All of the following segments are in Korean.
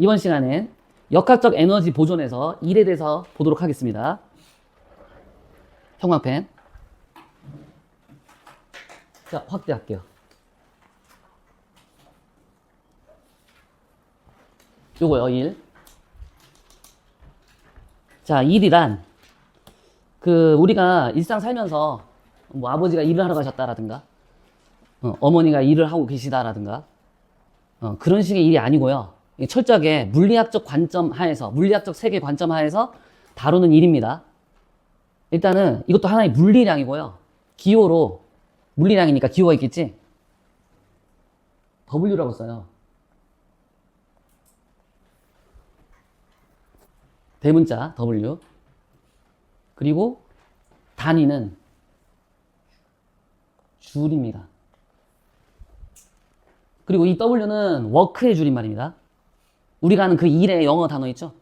이번 시간엔 역학적 에너지 보존에서 일에 대해서 보도록 하겠습니다. 형광펜. 자, 확대할게요. 요거요, 일. 자, 일이란, 우리가 일상 살면서, 뭐, 아버지가 일을 하러 가셨다라든가, 어머니가 일을 하고 계시다라든가, 그런 식의 일이 아니고요. 철저하게 물리학적 관점 하에서, 물리학적 세계 관점 하에서 다루는 일입니다. 일단은 이것도 하나의 물리량이고요. 기호로, 물리량이니까 기호가 있겠지? W라고 써요. 대문자 W. 그리고 단위는 줄입니다. 그리고 이 W는 워크의 줄임말입니다. 우리가 아는 그 일의 영어 단어 있죠?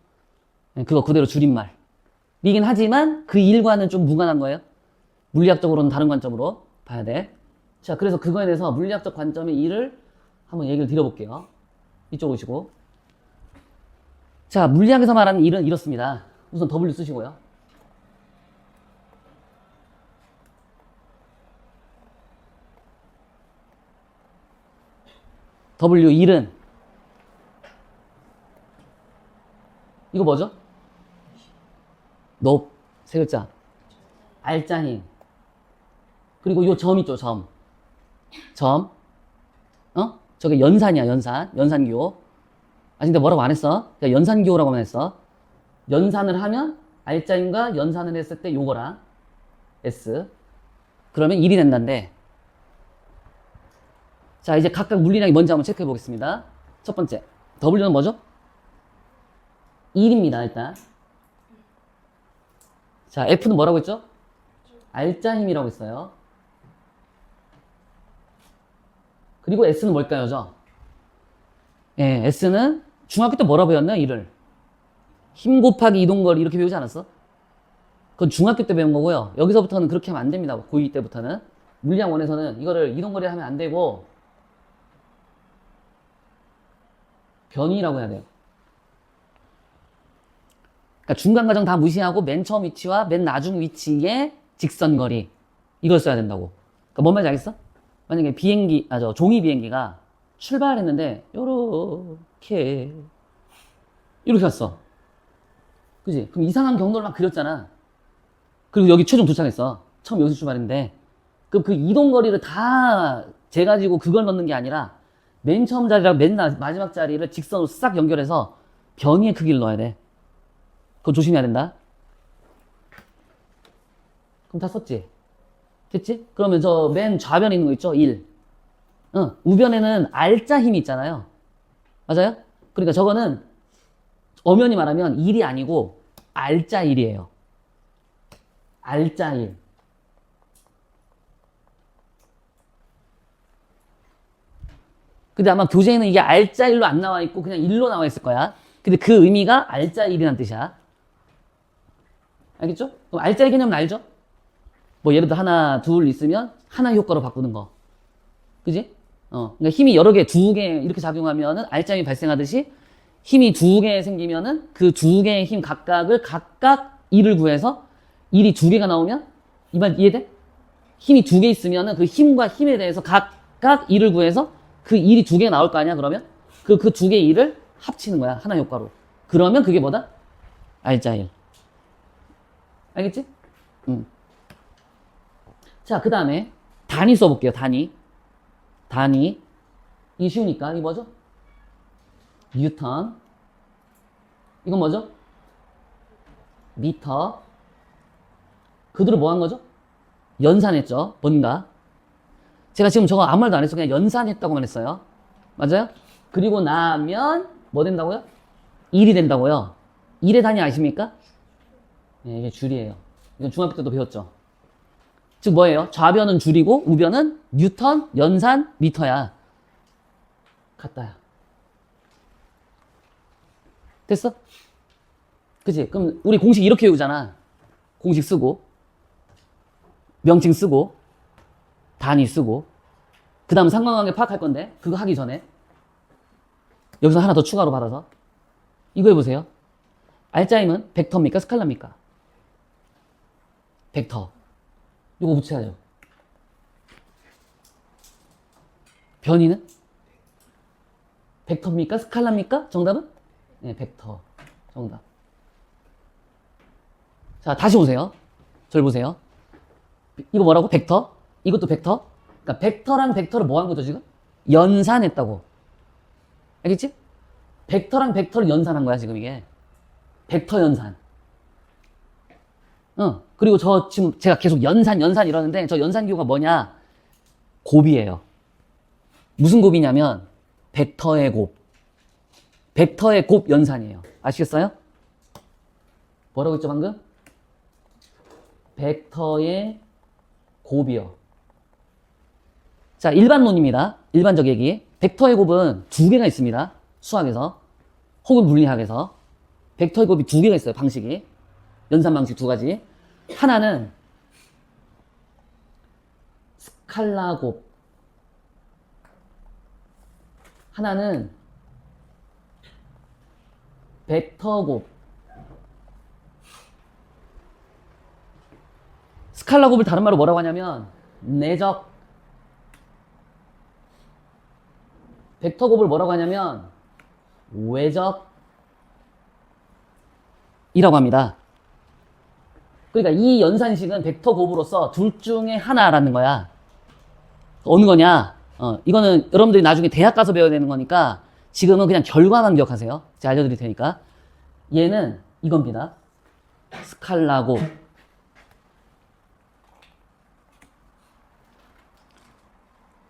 그거 그대로 줄임말이긴 하지만 그 일과는 좀 무관한 거예요. 물리학적으로는 다른 관점으로 봐야 돼. 자, 그래서 그거에 대해서 물리학적 관점의 일을 한번 얘기를 드려볼게요. 이쪽 오시고. 자, 물리학에서 말하는 일은 이렇습니다. 우선 W 쓰시고요. W 일은 이거 뭐죠? 높, 세 글자. 알짜힘. 그리고 요 점 있죠, 점. 저게 연산이야, 연산. 연산기호. 아, 근데 뭐라고 안 했어? 그냥 연산기호라고만 했어. 연산을 하면, 알짜힘과 연산을 했을 때 요거랑, S. 그러면 1이 된다는데. 자, 이제 각각 물리량이 뭔지 한번 체크해 보겠습니다. 첫 번째. W는 뭐죠? 1입니다, 일단. 자, F는 뭐라고 했죠? 알짜힘이라고 했어요. 그리고 S는 뭘까요, 저? 예, S는 중학교 때 뭐라 배웠나, 이를? 힘 곱하기 이동거리 이렇게 배우지 않았어? 그건 중학교 때 배운 거고요. 여기서부터는 그렇게 하면 안 됩니다. 고2 때부터는. 물리학 원에서는 이거를 이동거리 하면 안 되고, 변위라고 해야 돼요. 그러니까 중간 과정 다 무시하고 맨 처음 위치와 맨 나중 위치의 직선거리. 이걸 써야 된다고. 그러니까 뭔 말인지 알겠어? 만약에 종이 비행기가 출발했는데, 이렇게 갔어. 그지? 그럼 이상한 경로를 막 그렸잖아. 그리고 여기 최종 도착했어. 처음 여기서 출발했는데. 그럼 그 이동거리를 다 재가지고 그걸 넣는 게 아니라, 맨 처음 자리랑 맨 마지막 자리를 직선으로 싹 연결해서 변위의 크기를 넣어야 돼. 그거 조심해야 된다. 그럼 다 썼지? 됐지? 그러면 저 맨 좌변에 있는 거 있죠? 1. 우변에는 알짜 힘이 있잖아요. 맞아요? 그러니까 저거는 엄연히 말하면 1이 아니고 알짜 1이에요. 알짜 1. 근데 아마 교재에는 이게 알짜 1로 안 나와 있고 그냥 1로 나와 있을 거야. 근데 그 의미가 알짜 1이라는 뜻이야. 알겠죠? 그럼 알짜의 개념은 알죠? 뭐 예를 들어 하나, 둘 있으면 하나의 효과로 바꾸는 거. 그지? 그러니까 힘이 여러 개, 두 개 이렇게 작용하면은 알짜힘이 발생하듯이 힘이 두 개 생기면은 그 두 개의 힘 각각을 각각 1을 구해서 1이 두 개가 나오면 이 말 이해돼? 힘이 두 개 있으면은 그 힘과 힘에 대해서 각각 1을 구해서 그 1이 두 개가 나올 거 아니야, 그러면? 그 두 개의 1을 합치는 거야, 하나의 효과로. 그러면 그게 뭐다? 알짜일. 알겠지? 자, 그 다음에 단위 써볼게요. 단위. 이게 쉬우니까. 이게 뭐죠? 뉴턴. 이건 뭐죠? 미터. 그대로 뭐 한 거죠? 연산했죠. 뭔가. 제가 지금 저거 아무 말도 안 했어. 그냥 연산했다고만 했어요. 맞아요? 그리고 나면 뭐 된다고요? 1이 된다고요. 1의 단위 아십니까? 네, 이게 줄이에요. 이건 중학교 때도 배웠죠. 즉 뭐예요? 좌변은 줄이고 우변은 뉴턴, 연산, 미터야. 같다야. 됐어? 그치? 그럼 우리 공식 이렇게 외우잖아. 공식 쓰고 명칭 쓰고 단위 쓰고 그 다음 상관관계 파악할 건데 그거 하기 전에 여기서 하나 더 추가로 받아서 이거 해보세요. 알짜임은 벡터입니까? 스칼라입니까? 벡터. 이거 붙여야죠. 변이는? 벡터입니까? 스칼라입니까? 정답은? 네, 벡터. 정답. 자, 다시 보세요. 저를 보세요. 이거 뭐라고? 벡터? 이것도 벡터? 그러니까 벡터랑 벡터를 뭐 한 거죠, 지금? 연산했다고. 알겠지? 벡터랑 벡터를 연산한 거야, 지금 이게. 벡터 연산. 그리고 지금 제가 계속 연산 이러는데 저 연산 기호가 뭐냐? 곱이에요. 무슨 곱이냐면 벡터의 곱. 벡터의 곱 연산이에요. 아시겠어요? 뭐라고 했죠, 방금? 벡터의 곱이요. 자, 일반론입니다. 일반적 얘기. 벡터의 곱은 두 개가 있습니다. 수학에서. 혹은 물리학에서. 벡터의 곱이 두 개가 있어요, 방식이. 연산 방식 두 가지. 하나는 스칼라 곱. 하나는 벡터 곱. 스칼라 곱을 다른 말로 뭐라고 하냐면 내적. 벡터 곱을 뭐라고 하냐면 외적 이라고 합니다. 그러니까 이 연산식은 벡터 곱으로서 둘 중에 하나라는 거야. 어느 거냐? 이거는 여러분들이 나중에 대학 가서 배워야 되는 거니까 지금은 그냥 결과만 기억하세요. 제가 알려드릴 테니까. 얘는 이겁니다. 스칼라 곱.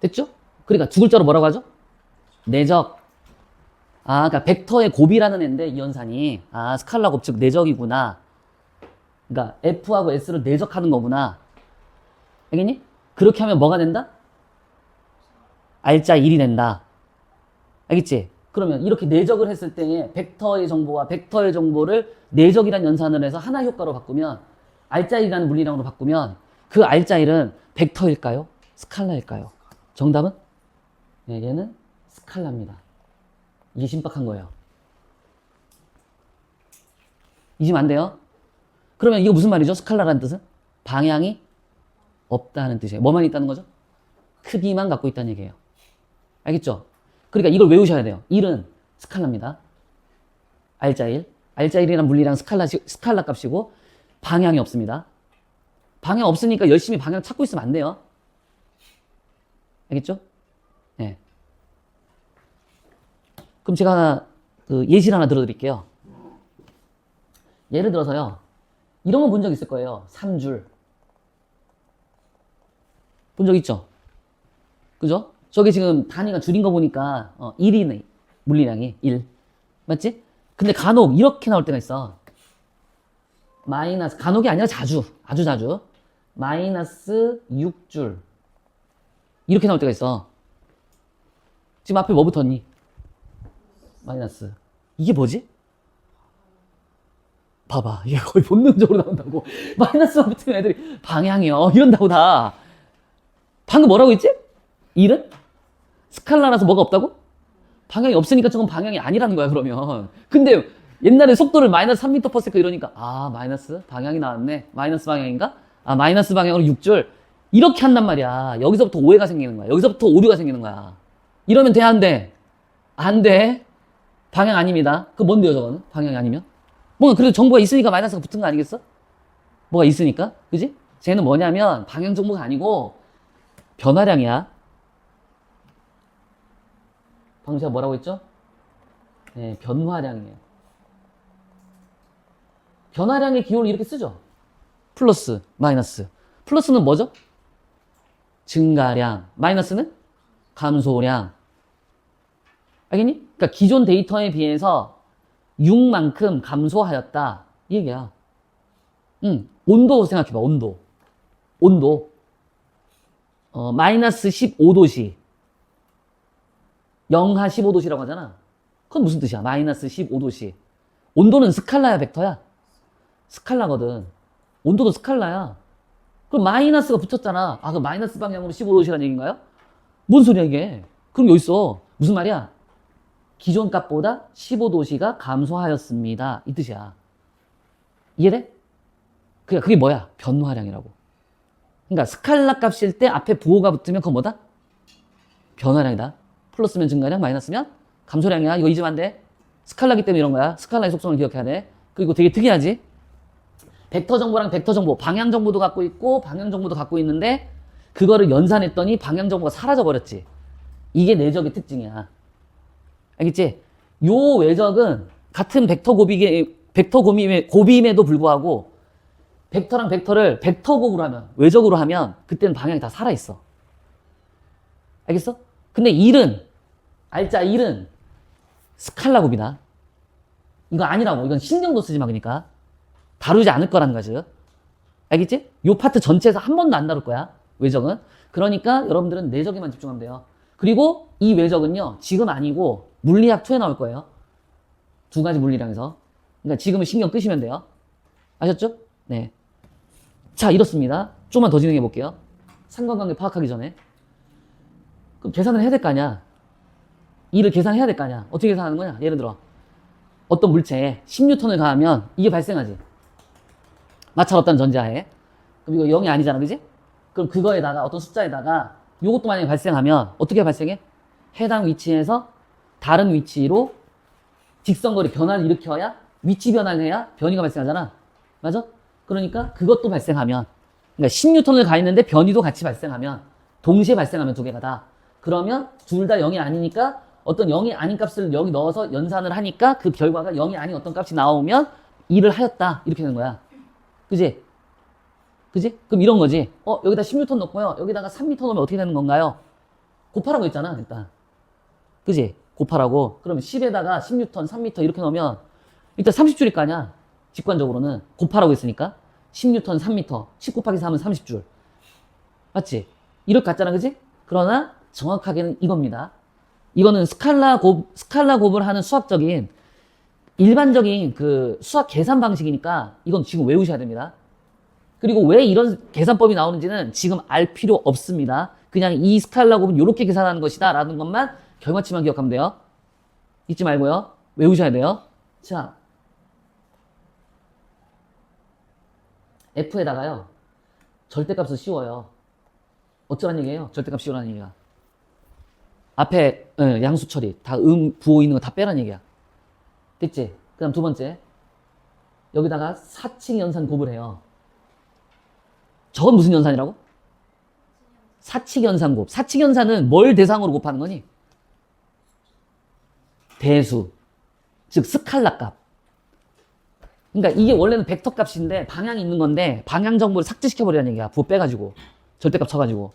됐죠? 그러니까 두 글자로 뭐라고 하죠? 내적. 그러니까 벡터의 곱이라는 애인데 이 연산이 스칼라 곱, 즉 내적이구나. 그러니까 F하고 S를 내적하는 거구나. 알겠니? 그렇게 하면 뭐가 된다? 알짜 1이 된다. 알겠지? 그러면 이렇게 내적을 했을 때 벡터의 정보와 벡터의 정보를 내적이란 연산을 해서 하나 효과로 바꾸면 알짜 1이라는 물리량으로 바꾸면 그 알짜 1은 벡터일까요? 스칼라일까요? 정답은? 네, 얘는 스칼라입니다. 이게 신박한 거예요. 잊으면 안 돼요. 그러면 이거 무슨 말이죠? 스칼라라는 뜻은? 방향이 없다는 뜻이에요. 뭐만 있다는 거죠? 크기만 갖고 있다는 얘기예요. 알겠죠? 그러니까 이걸 외우셔야 돼요. 1은 스칼라입니다. 알짜 1. 알짜 1이란 물리량 스칼라 값이고 방향이 없습니다. 방향 없으니까 열심히 방향 찾고 있으면 안 돼요. 알겠죠? 네. 그럼 제가 하나, 예시를 하나 들어드릴게요. 예를 들어서요. 이런 거 본 적 있을 거예요. 3줄. 본 적 있죠? 그죠? 저게 지금 단위가 줄인 거 보니까 1이네. 물리량이 1. 맞지? 근데 간혹 이렇게 나올 때가 있어. 마이너스, 간혹이 아니라 자주. 아주 자주. 마이너스 6줄. 이렇게 나올 때가 있어. 지금 앞에 뭐 붙었니? 마이너스. 이게 뭐지? 봐봐. 이게 거의 본능적으로 나온다고. 마이너스만 붙으면 애들이 방향이요. 이런다고 다. 방금 뭐라고 했지? 1은? 스칼라라서 뭐가 없다고? 방향이 없으니까 저건 방향이 아니라는 거야, 그러면. 근데 옛날에 속도를 마이너스 3m/s 이러니까, 마이너스 방향이 나왔네. 마이너스 방향인가? 마이너스 방향으로 6줄. 이렇게 한단 말이야. 여기서부터 오해가 생기는 거야. 여기서부터 오류가 생기는 거야. 이러면 돼, 안 돼? 안 돼. 방향 아닙니다. 그거 뭔데요, 저거는? 방향이 아니면? 뭔가 그래도 정보가 있으니까 마이너스가 붙은 거 아니겠어? 뭐가 있으니까? 그지? 쟤는 뭐냐면 방향 정보가 아니고 변화량이야. 방금 제가 뭐라고 했죠? 네, 변화량이에요. 변화량의 기호를 이렇게 쓰죠. 플러스, 마이너스. 플러스는 뭐죠? 증가량. 마이너스는 감소량. 알겠니? 그러니까 기존 데이터에 비해서 6만큼 감소하였다. 이 얘기야. 온도 생각해봐, 온도. 온도. 마이너스 15도씨. 영하 15도씨라고 하잖아. 그건 무슨 뜻이야? 마이너스 15도씨. 온도는 스칼라야, 벡터야? 스칼라거든. 온도도 스칼라야. 그럼 마이너스가 붙었잖아. 그 마이너스 방향으로 15도씨라는 얘기인가요? 뭔 소리야, 이게? 그럼 여기 있어. 무슨 말이야? 기존 값보다 15도씨가 감소하였습니다. 이 뜻이야. 이해돼? 그게 뭐야? 변화량이라고. 그러니까 스칼라 값일 때 앞에 부호가 붙으면 그건 뭐다? 변화량이다. 플러스면 증가량, 마이너스면 감소량이야. 이거 잊으면 안 돼. 스칼라기 때문에 이런 거야. 스칼라의 속성을 기억해야 돼. 그리고 되게 특이하지? 벡터 정보랑 벡터 정보, 방향 정보도 갖고 있고 방향 정보도 갖고 있는데 그거를 연산했더니 방향 정보가 사라져 버렸지. 이게 내적의 특징이야. 알겠지? 요 외적은 같은 곱임에도 불구하고 벡터랑 벡터를 벡터 곱으로 하면, 외적으로 하면 그때는 방향이 다 살아있어. 알겠어? 근데 1은, 알자 1은 스칼라 곱이다. 이거 아니라고. 이건 신경도 쓰지 마. 그러니까 다루지 않을 거라는 거지. 알겠지? 요 파트 전체에서 한 번도 안 다룰 거야. 외적은. 그러니까 여러분들은 내적에만 집중하면 돼요. 그리고 이 외적은요, 지금 아니고 물리학 2에 나올 거예요. 두 가지 물리량에서. 그러니까 지금은 신경 끄시면 돼요. 아셨죠? 네. 자, 이렇습니다. 좀만 더 진행해 볼게요. 상관관계 파악하기 전에. 그럼 계산을 해야 될 거 아니야. 이를 계산해야 될 거 아니야. 어떻게 계산하는 거냐? 예를 들어 어떤 물체에 10N을 가하면 이게 발생하지. 마찰 없다는 전제하에. 그럼 이거 0이 아니잖아. 그지? 그럼 그거에다가 어떤 숫자에다가 요것도 만약에 발생하면 어떻게 발생해? 해당 위치에서 다른 위치로 직선거리 변화를 일으켜야, 위치 변화를 해야 변이가 발생하잖아. 맞아? 그러니까 그것도 발생하면, 그러니까 10N을 가했는데 변이도 같이 발생하면, 동시에 발생하면 두 개가 다. 그러면 둘 다 0이 아니니까 어떤 0이 아닌 값을 여기 넣어서 연산을 하니까 그 결과가 0이 아닌 어떤 값이 나오면 일을 하였다. 이렇게 되는 거야. 그지? 그지? 그럼 이런 거지. 여기다 10N 넣고요. 여기다가 3m 넣으면 어떻게 되는 건가요? 곱하라고 했잖아, 일단. 그지? 곱하라고. 그럼 10에다가 10N, 3m 이렇게 넣으면 일단 30줄일 거 아니야. 직관적으로는. 곱하라고 했으니까. 10N, 3m. 10 곱하기 3은 30줄. 맞지? 이렇게 같잖아, 그지? 그러나 정확하게는 이겁니다. 이거는 스칼라 곱을 하는 수학적인, 일반적인 그 수학 계산 방식이니까 이건 지금 외우셔야 됩니다. 그리고 왜 이런 계산법이 나오는지는 지금 알 필요 없습니다. 그냥 이 스칼라 곱은 이렇게 계산하는 것이다 라는 것만 결과치만 기억하면 돼요. 잊지 말고요. 외우셔야 돼요. 자, F에다가요, 절대값을 씌워요. 어쩌란 얘기예요? 절대값 씌우라는 얘기가. 앞에 양수 처리, 다 부호 있는 거 다 빼라는 얘기야. 됐지? 그 다음 두 번째, 여기다가 사칙 연산 곱을 해요. 저건 무슨 연산이라고? 사칙 연산 곱. 사칙 연산은 뭘 대상으로 곱하는 거니? 대수. 즉 스칼라 값. 그러니까 이게 원래는 벡터 값인데 방향이 있는 건데 방향 정보를 삭제시켜버리라는 얘기야. 부호 빼가지고. 절대값 쳐가지고.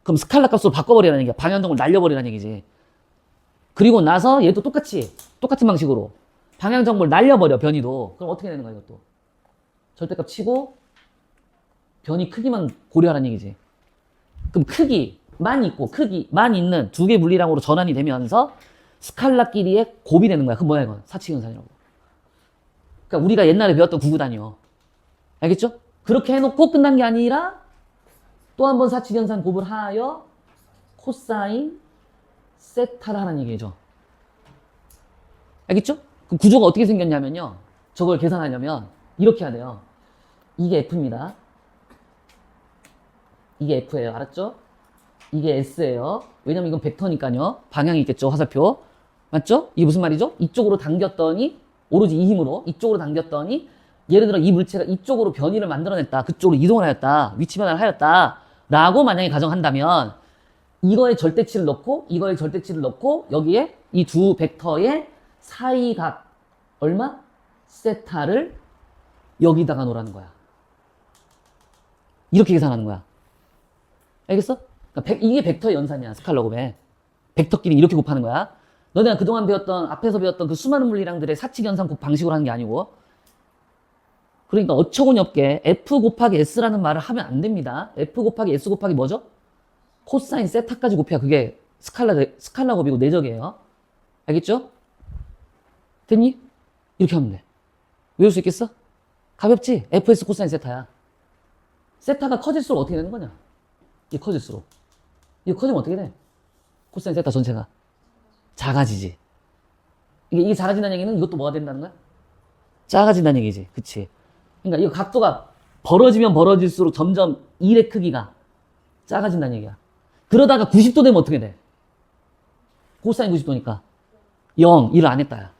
그럼 스칼라 값으로 바꿔버리라는 얘기야. 방향 정보를 날려버리라는 얘기지. 그리고 나서 얘도 똑같은 방식으로 방향 정보를 날려버려, 변이도. 그럼 어떻게 되는 거야, 이것도? 절대값 치고 변이 크기만 고려하라는 얘기지. 그럼 크기만 있고 크기만 있는 두 개 물리량으로 전환이 되면서 스칼라끼리의 곱이 되는 거야. 그 뭐야, 이건? 사칙연산이라고. 그러니까 우리가 옛날에 배웠던 구구단이요. 알겠죠? 그렇게 해놓고 끝난 게 아니라 또 한 번 사칙연산 곱을 하여 코사인 세타를 하라는 얘기죠. 알겠죠? 그 구조가 어떻게 생겼냐면요. 저걸 계산하려면 이렇게 해야 돼요. 이게 F입니다. 이게 F예요. 알았죠? 이게 S예요. 왜냐면 이건 벡터니까요. 방향이 있겠죠. 화살표. 맞죠? 이게 무슨 말이죠? 이쪽으로 당겼더니, 오로지 이 힘으로 이쪽으로 당겼더니, 예를 들어 이 물체가 이쪽으로 변이를 만들어냈다. 그쪽으로 이동을 하였다. 위치 변화를 하였다. 라고 만약에 가정한다면 이거에 절대치를 넣고 이거에 절대치를 넣고 여기에 이 두 벡터의 사이각 얼마? 세타를 여기다가 놓으라는 거야. 이렇게 계산하는 거야. 알겠어? 그러니까 이게 벡터의 연산이야. 스칼라 곱에. 벡터끼리 이렇게 곱하는 거야. 너네가 그동안 배웠던, 앞에서 배웠던 그 수많은 물리량들의 사칙 연산 곱 방식으로 하는 게 아니고. 그러니까 어처구니 없게 F 곱하기 S라는 말을 하면 안 됩니다. F 곱하기 S 곱하기 뭐죠? 코사인 세타까지 곱해야 그게 스칼라 곱이고 내적이에요. 알겠죠? 됐니? 이렇게 하면 돼. 외울 수 있겠어? 가볍지? FS 코사인 세타야. 세타가 커질수록 어떻게 되는 거냐? 이게 커질수록. 이거 커지면 어떻게 돼? 코사인 세타 전체가 작아지지. 이게 작아진다는 얘기는 이것도 뭐가 된다는 거야? 작아진다는 얘기지. 그치? 그러니까 이 각도가 벌어지면 벌어질수록 점점 일의 크기가 작아진다는 얘기야. 그러다가 90도 되면 어떻게 돼? 코사인 90도니까 0, 1을 안 했다야.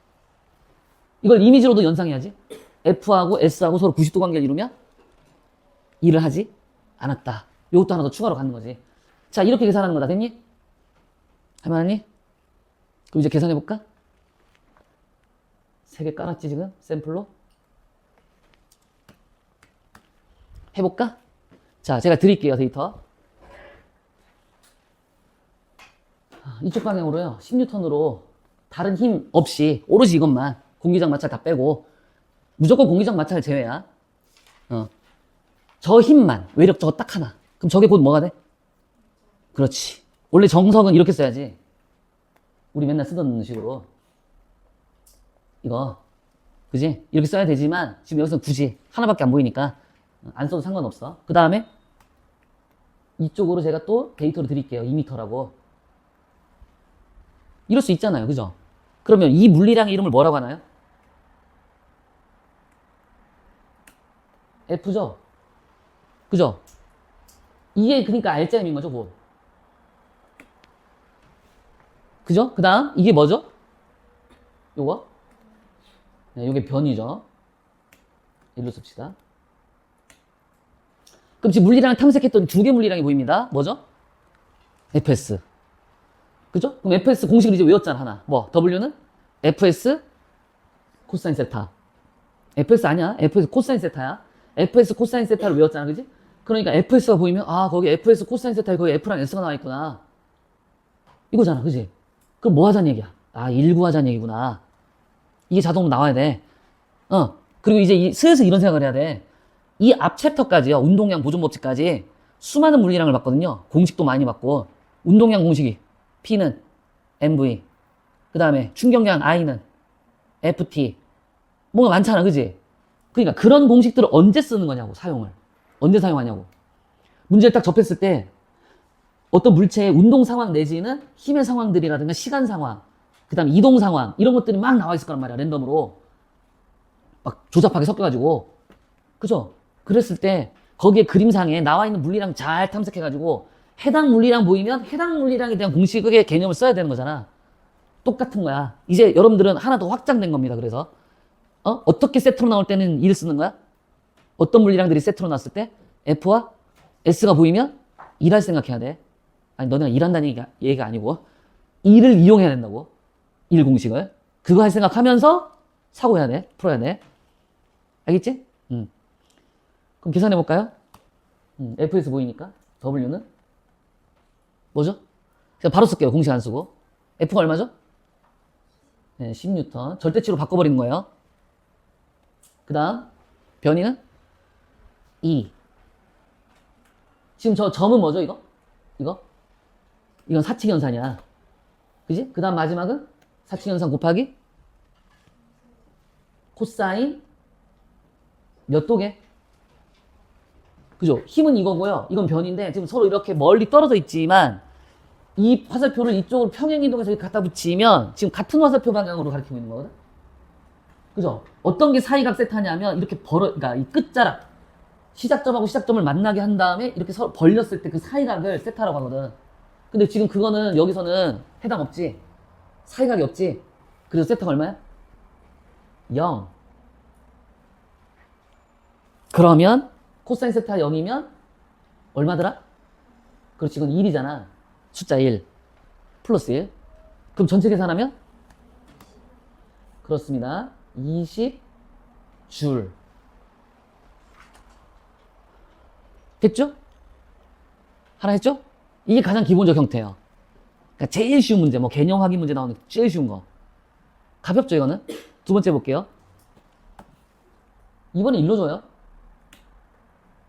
이걸 이미지로도 연상해야지. F하고 S하고 서로 90도 관계를 이루면 일을 하지 않았다. 이것도 하나 더 추가로 갖는 거지. 자, 이렇게 계산하는 거다. 됐니? 할만하니? 그럼 이제 계산해볼까? 3개 깔았지 지금? 샘플로? 해볼까? 자, 제가 드릴게요, 데이터. 이쪽 방향으로요, 10N으로 다른 힘 없이 오로지 이것만 공기장 마찰 다 빼고 무조건 공기장 마찰 제외야. 저 힘만, 외력 저거 딱 하나. 그럼 저게 곧 뭐가 돼? 그렇지. 원래 정석은 이렇게 써야지. 우리 맨날 쓰던 식으로. 이거. 그지? 이렇게 써야 되지만 지금 여기서 굳이 하나밖에 안 보이니까 안 써도 상관없어. 그 다음에 이쪽으로 제가 또 데이터를 드릴게요. 2m라고. 이럴 수 있잖아요. 그죠? 그러면 이 물리량의 이름을 뭐라고 하나요? F죠? 그죠? 이게 그러니까 알짜임인 거죠, 뭐. 그죠? 그 다음 이게 뭐죠? 요거? 네, 요게 변이죠. 일로 씁시다. 그럼 지금 물리량을 탐색했던 두 개 물리량이 보입니다. 뭐죠? Fs. 그죠? 그럼 Fs 공식을 이제 외웠잖아, 하나. 뭐, W는? Fs 코사인 세타. Fs 아니야. Fs 코사인 세타야. Fs 코사인 세타를 외웠잖아, 그지? 그러니까 Fs가 보이면, 아, 거기 Fs 코사인 세타에 거기 F랑 S가 나와 있구나. 이거잖아, 그지? 그럼 뭐 하자는 얘기야? 아, 1 구하자는 얘기구나. 이게 자동으로 나와야 돼. 그리고 이제 슬슬 이런 생각을 해야 돼. 이 앞 챕터까지요, 운동량 보존 법칙까지 수많은 물리량을 봤거든요. 공식도 많이 봤고, 운동량 공식이 P는 MV, 그 다음에 충격량 I는 FT, 뭔가 많잖아, 그지? 그러니까 그런 공식들을 언제 쓰는 거냐고, 사용을. 언제 사용하냐고. 문제를 딱 접했을 때 어떤 물체의 운동 상황 내지는 힘의 상황들이라든가 시간 상황, 그 다음에 이동 상황, 이런 것들이 막 나와 있을 거란 말이야, 랜덤으로. 막 조잡하게 섞여가지고. 그죠? 그랬을 때 거기에 그림상에 나와 있는 물리량 잘 탐색해가지고 해당 물리량 보이면 해당 물리량에 대한 공식의 개념을 써야 되는 거잖아. 똑같은 거야. 이제 여러분들은 하나 더 확장된 겁니다. 그래서 어떻게 세트로 나올 때는 2를 쓰는 거야? 어떤 물리량들이 세트로 나왔을 때 F와 S가 보이면 2할 생각해야 돼. 아니 너네가 일한다는 얘기가 아니고 2를 이용해야 된다고. 1 공식을. 그거 할 생각하면서 사고해야 돼. 풀어야 돼. 알겠지? 그럼 계산해볼까요? Fs 보이니까 W는 뭐죠? 그냥 바로 쓸게요. 공식 안 쓰고. F가 얼마죠? 네, 10N. 절대치로 바꿔버리는 거예요. 그 다음 변이는 2. 지금 저 점은 뭐죠, 이거? 이건 사칙연산이야. 그지? 그 다음 마지막은 사칙연산 곱하기 코사인 몇 도게? 그죠? 힘은 이거고요. 이건 변인데 지금 서로 이렇게 멀리 떨어져 있지만 이 화살표를 이쪽으로 평행이동해서 이렇게 갖다 붙이면 지금 같은 화살표 방향으로 가리키고 있는 거거든? 그죠? 어떤 게 사이각 세타냐면 이렇게 그러니까 이 끝자락, 시작점하고 시작점을 만나게 한 다음에 이렇게 서로 벌렸을 때 그 사이각을 세타라고 하거든. 근데 지금 그거는 여기서는 해당 없지? 사이각이 없지? 그래서 세타가 얼마야? 0. 그러면 코사인 세타 0이면 얼마더라? 그렇지, 이건 1이잖아. 숫자 1 플러스 1. 그럼 전체 계산하면? 그렇습니다. 20줄. 됐죠? 하나 했죠? 이게 가장 기본적 형태예요. 그러니까 제일 쉬운 문제, 뭐 개념 확인 문제 나오는 제일 쉬운 거. 가볍죠, 이거는? 두 번째 볼게요. 이번에 일로 줘요.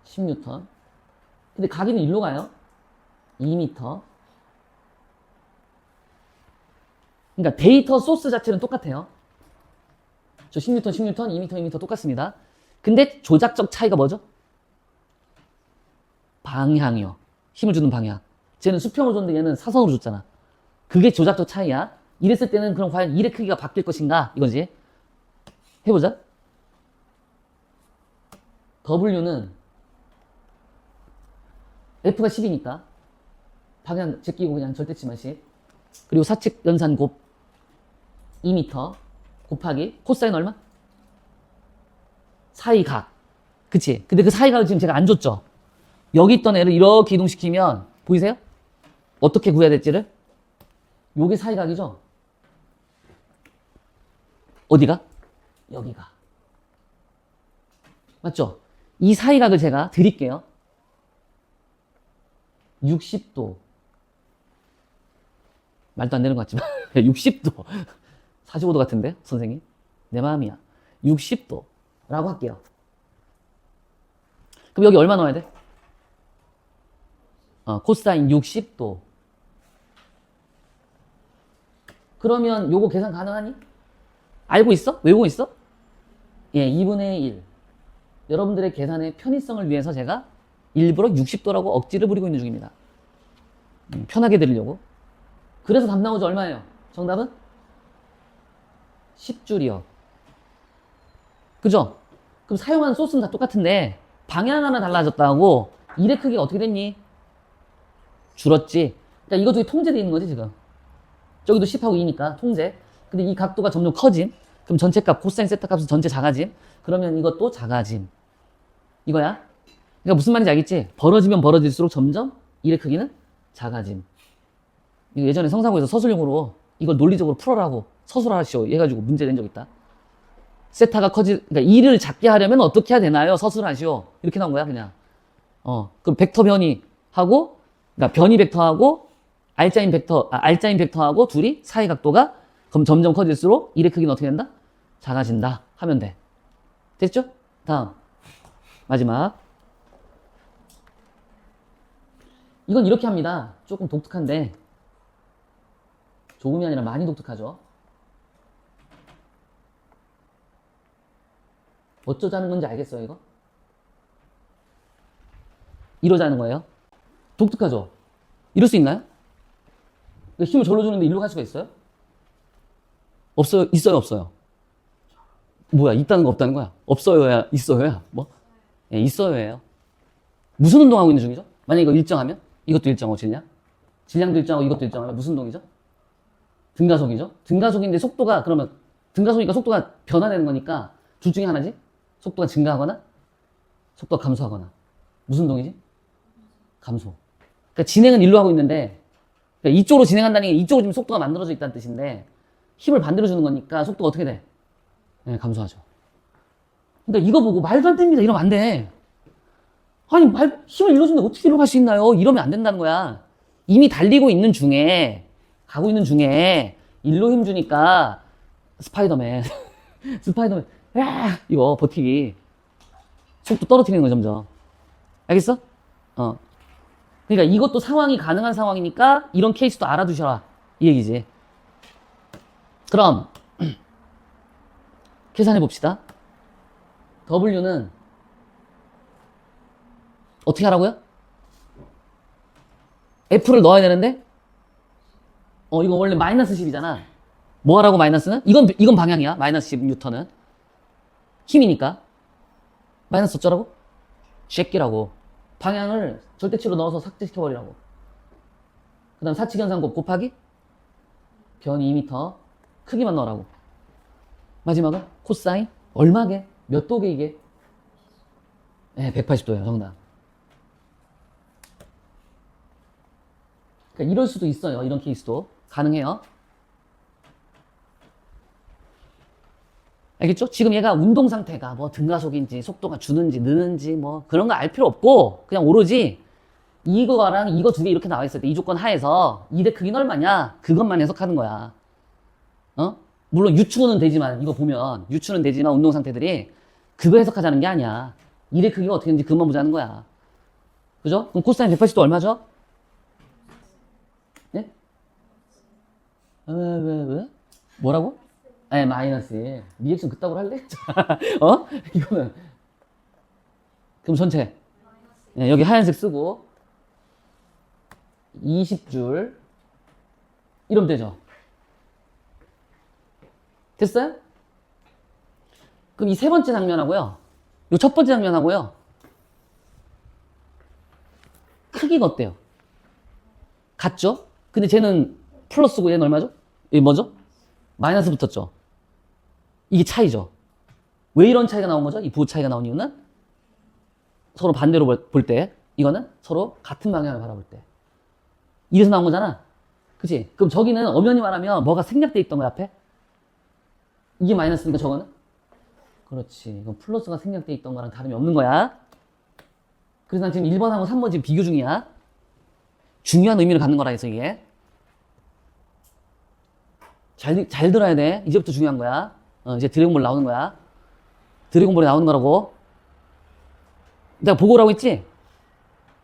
10N. 근데 가기는 일로 가요. 2m. 그러니까 데이터 소스 자체는 똑같아요. 저 10N, 10N, 2m, 2m 똑같습니다. 근데 조작적 차이가 뭐죠? 방향이요. 힘을 주는 방향. 쟤는 수평으로 줬는데 얘는 사선으로 줬잖아. 그게 조작적 차이야. 이랬을 때는 그럼 과연 1의 크기가 바뀔 것인가? 이거지. 해보자. W는 F가 10이니까 방향 제끼고 그냥 절대치만 10. 그리고 사측 연산 곱 2m 곱하기 코사인 얼마? 사이각. 그치? 근데 그 사이각을 지금 제가 안 줬죠? 여기 있던 애를 이렇게 이동시키면 보이세요? 어떻게 구해야 될지를? 요게 사이각이죠? 어디가? 여기가. 맞죠? 이 사이각을 제가 드릴게요. 60도. 말도 안 되는 것 같지만 60도. 45도 같은데 선생님? 내 마음이야. 60도 라고 할게요. 그럼 여기 얼마 넣어야 돼? 코사인 60도. 그러면 요거 계산 가능하니? 알고 있어? 외우고 있어? 예, 2분의 1. 여러분들의 계산의 편의성을 위해서 제가 일부러 60도라고 억지를 부리고 있는 중입니다. 편하게 들으려고. 그래서 답 나오죠. 얼마예요? 정답은? 10줄이요. 그죠? 그럼 사용하는 소스는 다 똑같은데 방향 하나 달라졌다고 1의 크기가 어떻게 됐니? 줄었지. 그러니까 이거 두 개 통제되어 있는 거지 지금. 저기도 10하고 2니까 통제. 근데 이 각도가 점점 커짐. 그럼 전체 값, 코사인 세타 값은 전체 작아짐. 그러면 이것도 작아짐. 이거야. 그러니까 무슨 말인지 알겠지? 벌어지면 벌어질수록 점점 1의 크기는 작아짐. 이거 예전에 성사고에서 서술형으로 이걸 논리적으로 풀어라고 서술하시오 해가지고 문제 낸 적 있다. 세타가 그러니까 2를 작게 하려면 어떻게 해야 되나요? 서술하시오. 이렇게 나온 거야 그냥. 그럼 벡터 변이 하고, 그러니까 변이 벡터하고 알짜인 벡터하고 둘이 사이 각도가 그럼 점점 커질수록 1의 크기는 어떻게 된다? 작아진다 하면 돼. 됐죠? 다음 마지막. 이건 이렇게 합니다. 조금 독특한데 조금이 아니라 많이 독특하죠. 어쩌자는 건지 알겠어요 이거? 이러자는 거예요. 독특하죠? 이럴 수 있나요? 힘을 절로 주는데 일로 갈 수가 있어요? 없어요? 있어요? 없어요? 뭐야? 있다는 거 없다는 거야? 없어요야? 있어요야? 뭐? 예, 있어요예요. 무슨 운동하고 있는 중이죠? 만약에 이거 일정하면? 이것도 일정하고 질량? 질량도 일정하고 이것도 일정하면 무슨 운동이죠? 등가속이죠? 등가속인데 속도가 그러면 등가속이니까 속도가 변화되는 거니까 둘 중에 하나지? 속도가 증가하거나 속도가 감소하거나. 무슨 운동이지? 감소. 그러니까 진행은 일로 하고 있는데 그러니까 이쪽으로 진행한다는 게 이쪽으로 지금 속도가 만들어져 있다는 뜻인데 힘을 반대로 주는 거니까 속도가 어떻게 돼? 네, 감소하죠. 그러니까 이거 보고 말도 안 됩니다. 이러면 안 돼. 아니 힘을 일로 주는데 어떻게 일로 갈 수 있나요? 이러면 안 된다는 거야. 이미 달리고 있는 중에 가고 있는 중에 일로 힘 주니까 스파이더맨 스파이더맨 이거 버티기 속도 떨어뜨리는 거 점점. 알겠어? 그러니까 이것도 상황이 가능한 상황이니까 이런 케이스도 알아두셔라 이 얘기지. 그럼 계산해 봅시다. W는 어떻게 하라고요? F를 넣어야 되는데 이거 원래 마이너스 10이잖아. 뭐 하라고 마이너스는? 이건 방향이야. 마이너스 10 뉴턴은 힘이니까 마이너스 어쩌라고? 쉐끼라고. 방향을 절대치로 넣어서 삭제시켜버리라고. 그 다음 사칙연산곱 곱하기 변이 2m 크기만 넣으라고. 마지막은 코사인 얼마게? 몇 도게 이게? 네, 180도예요 정답. 그러니까 이럴 수도 있어요. 이런 케이스도 가능해요. 알겠죠? 지금 얘가 운동 상태가 뭐 등가속인지 속도가 주는지 느는지 뭐 그런 거 알 필요 없고 그냥 오로지 이거랑 이거 두 개 이렇게 나와 있을 때 이 조건 하에서 2대 크기는 얼마냐? 그것만 해석하는 거야. 물론 유추는 되지만 이거 보면 유추는 되지만 운동 상태들이 그거 해석하자는 게 아니야. 2대 크기가 어떻게 되는지 그것만 보자는 거야. 그죠? 그럼 코사인 180도 얼마죠? 네? 왜? 뭐라고? 네, 마이너스 1. 리액션 그따구로 할래? 이거는. 그럼 전체. 네, 여기 하얀색 쓰고 20줄 이러면 되죠. 됐어요? 그럼 이 세 번째 장면하고요. 요 첫 번째 장면하고요. 크기가 어때요? 같죠? 근데 쟤는 플러스고 얘는 얼마죠? 이게 뭐죠? 마이너스 붙었죠? 이게 차이죠? 왜 이런 차이가 나온 거죠? 이 부호 차이가 나온 이유는 서로 반대로 볼 때, 이거는 서로 같은 방향을 바라볼 때. 이래서 나온 거잖아? 그치? 그럼 저기는 엄연히 말하면 뭐가 생략돼 있던 거야, 앞에? 이게 마이너스니까 저거는? 그렇지. 그럼 플러스가 생략돼 있던 거랑 다름이 없는 거야. 그래서 난 지금 1번하고 3번 지금 비교 중이야. 중요한 의미를 갖는 거라 해서 이게. 잘 들어야 돼. 이제부터 중요한 거야. 이제 드래곤볼 나오는 거야. 드래곤볼이 나오는 거라고. 내가 보고라고 했지?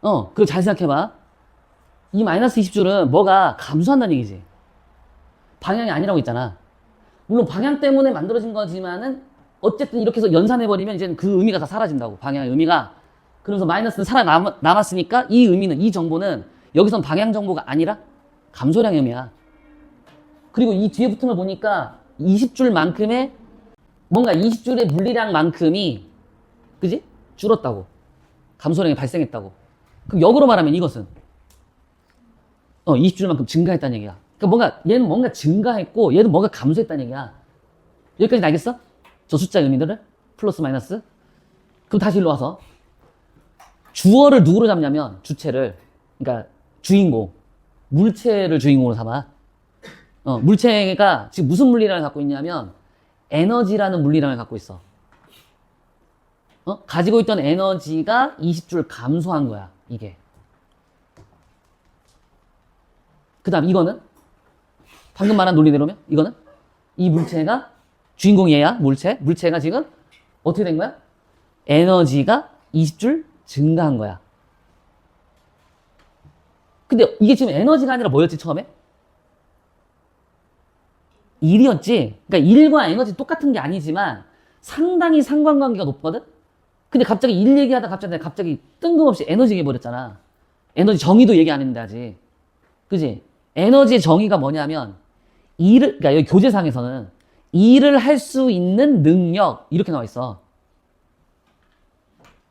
그거 잘 생각해봐. 이 마이너스 20줄은 뭐가 감소한다는 얘기지. 방향이 아니라고 했잖아. 물론 방향 때문에 만들어진 거지만은 어쨌든 이렇게 해서 연산해버리면 이제는 그 의미가 다 사라진다고. 방향의 의미가. 그러면서 마이너스는 살아남았으니까 이 의미는, 이 정보는 여기선 방향 정보가 아니라 감소량의 의미야. 그리고 이 뒤에 붙은 걸 보니까 20줄만큼의 뭔가 20줄의 물리량만큼이 그지? 줄었다고. 감소량이 발생했다고. 그럼 역으로 말하면 이것은 20줄만큼 증가했다는 얘기야. 그러니까 뭔가 얘는 뭔가 증가했고 얘는 뭔가 감소했다는 얘기야. 여기까지 알겠어? 저 숫자 의미들을? 플러스 마이너스? 그럼 다시 일로 와서 주어를 누구로 잡냐면 주체를, 그러니까 주인공, 물체를 주인공으로 삼아. 물체가 지금 무슨 물리량을 갖고 있냐면 에너지라는 물리량을 갖고 있어. 가지고 있던 에너지가 20줄 감소한 거야, 이게. 그 다음 이거는 방금 말한 논리대로면 이거는 이 물체가 주인공이 얘야, 물체가 지금 어떻게 된 거야? 에너지가 20줄 증가한 거야. 근데 이게 지금 에너지가 아니라 뭐였지, 처음에? 일이었지. 그러니까 일과 에너지 똑같은 게 아니지만 상당히 상관관계가 높거든? 근데 갑자기 일 얘기하다 갑자기 뜬금없이 에너지 얘기해버렸잖아. 에너지 정의도 얘기 안 했는데 아직. 그지? 에너지의 정의가 뭐냐면 그러니까 여기 교재상에서는 일을 할 수 있는 능력 이렇게 나와 있어.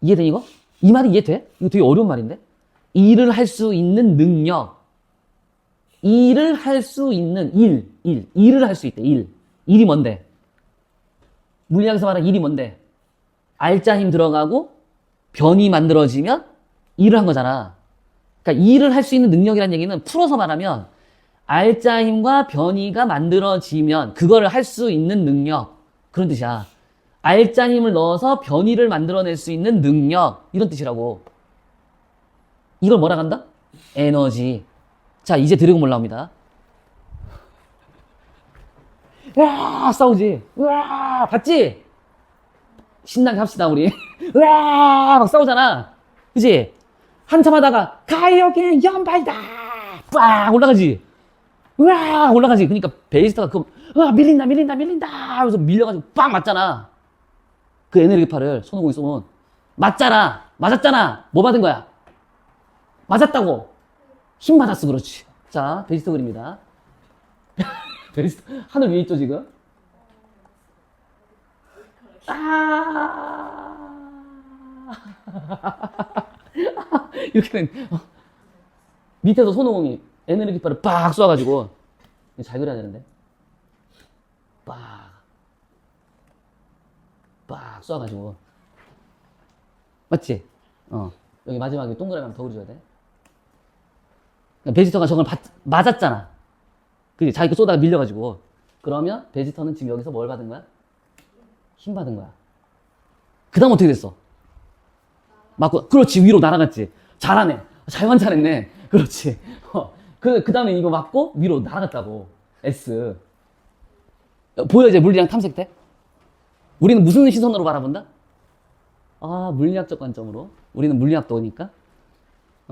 이해돼 이거? 이 말이 이해돼? 이거 되게 어려운 말인데? 일을 할 수 있는 능력. 일을 할 수 있는 일을 할 수 있대, 일이 뭔데? 물리학에서 말하는 일이 뭔데? 알자 힘 들어가고 변이 만들어지면 일을 한 거잖아. 그러니까 일을 할 수 있는 능력이라는 얘기는 풀어서 말하면 알자 힘과 변이가 만들어지면 그거를 할 수 있는 능력, 그런 뜻이야. 알자 힘을 넣어서 변이를 만들어낼 수 있는 능력, 이런 뜻이라고. 이걸 뭐라 한다? 에너지. 자, 이제 드래곤볼 나옵니다. 으아, 싸우지? 으아, 봤지? 신나게 합시다, 우리. 으아, 막 싸우잖아. 그치? 한참 하다가, 가요계 연발이다! 빡! 올라가지? 으아! 올라가지? 그러니까 베이스타가 으아! 밀린다! 하면서 밀려가지고 빡! 맞잖아. 그 에너지파를 손오공이 쏘면. 맞았잖아! 뭐 받은 거야? 맞았다고! 힘 받았어, 그렇지. 자, 베지터 그립니다. 베지터, 하늘 위에 있죠, 지금? 이렇게 된, 밑에서 손오공이 에너지 깃발을 빡 쏴가지고, 잘 그려야 되는데. 빡 쏴가지고. 맞지? 여기 마지막에 동그라미 하나 더 그려줘야 돼. 베지터가 저걸 맞았잖아. 그지? 자기 거 쏘다가 밀려가지고. 그러면 베지터는 지금 여기서 뭘 받은 거야? 힘 받은 거야. 그 다음 어떻게 됐어? 맞고, 그렇지. 위로 날아갔지. 잘하네. 잘 관찰했네. 그렇지. 그 다음에 이거 맞고 위로 날아갔다고. S. 보여, 이제 물리량 탐색대? 우리는 무슨 시선으로 바라본다? 물리학적 관점으로. 우리는 물리학도니까.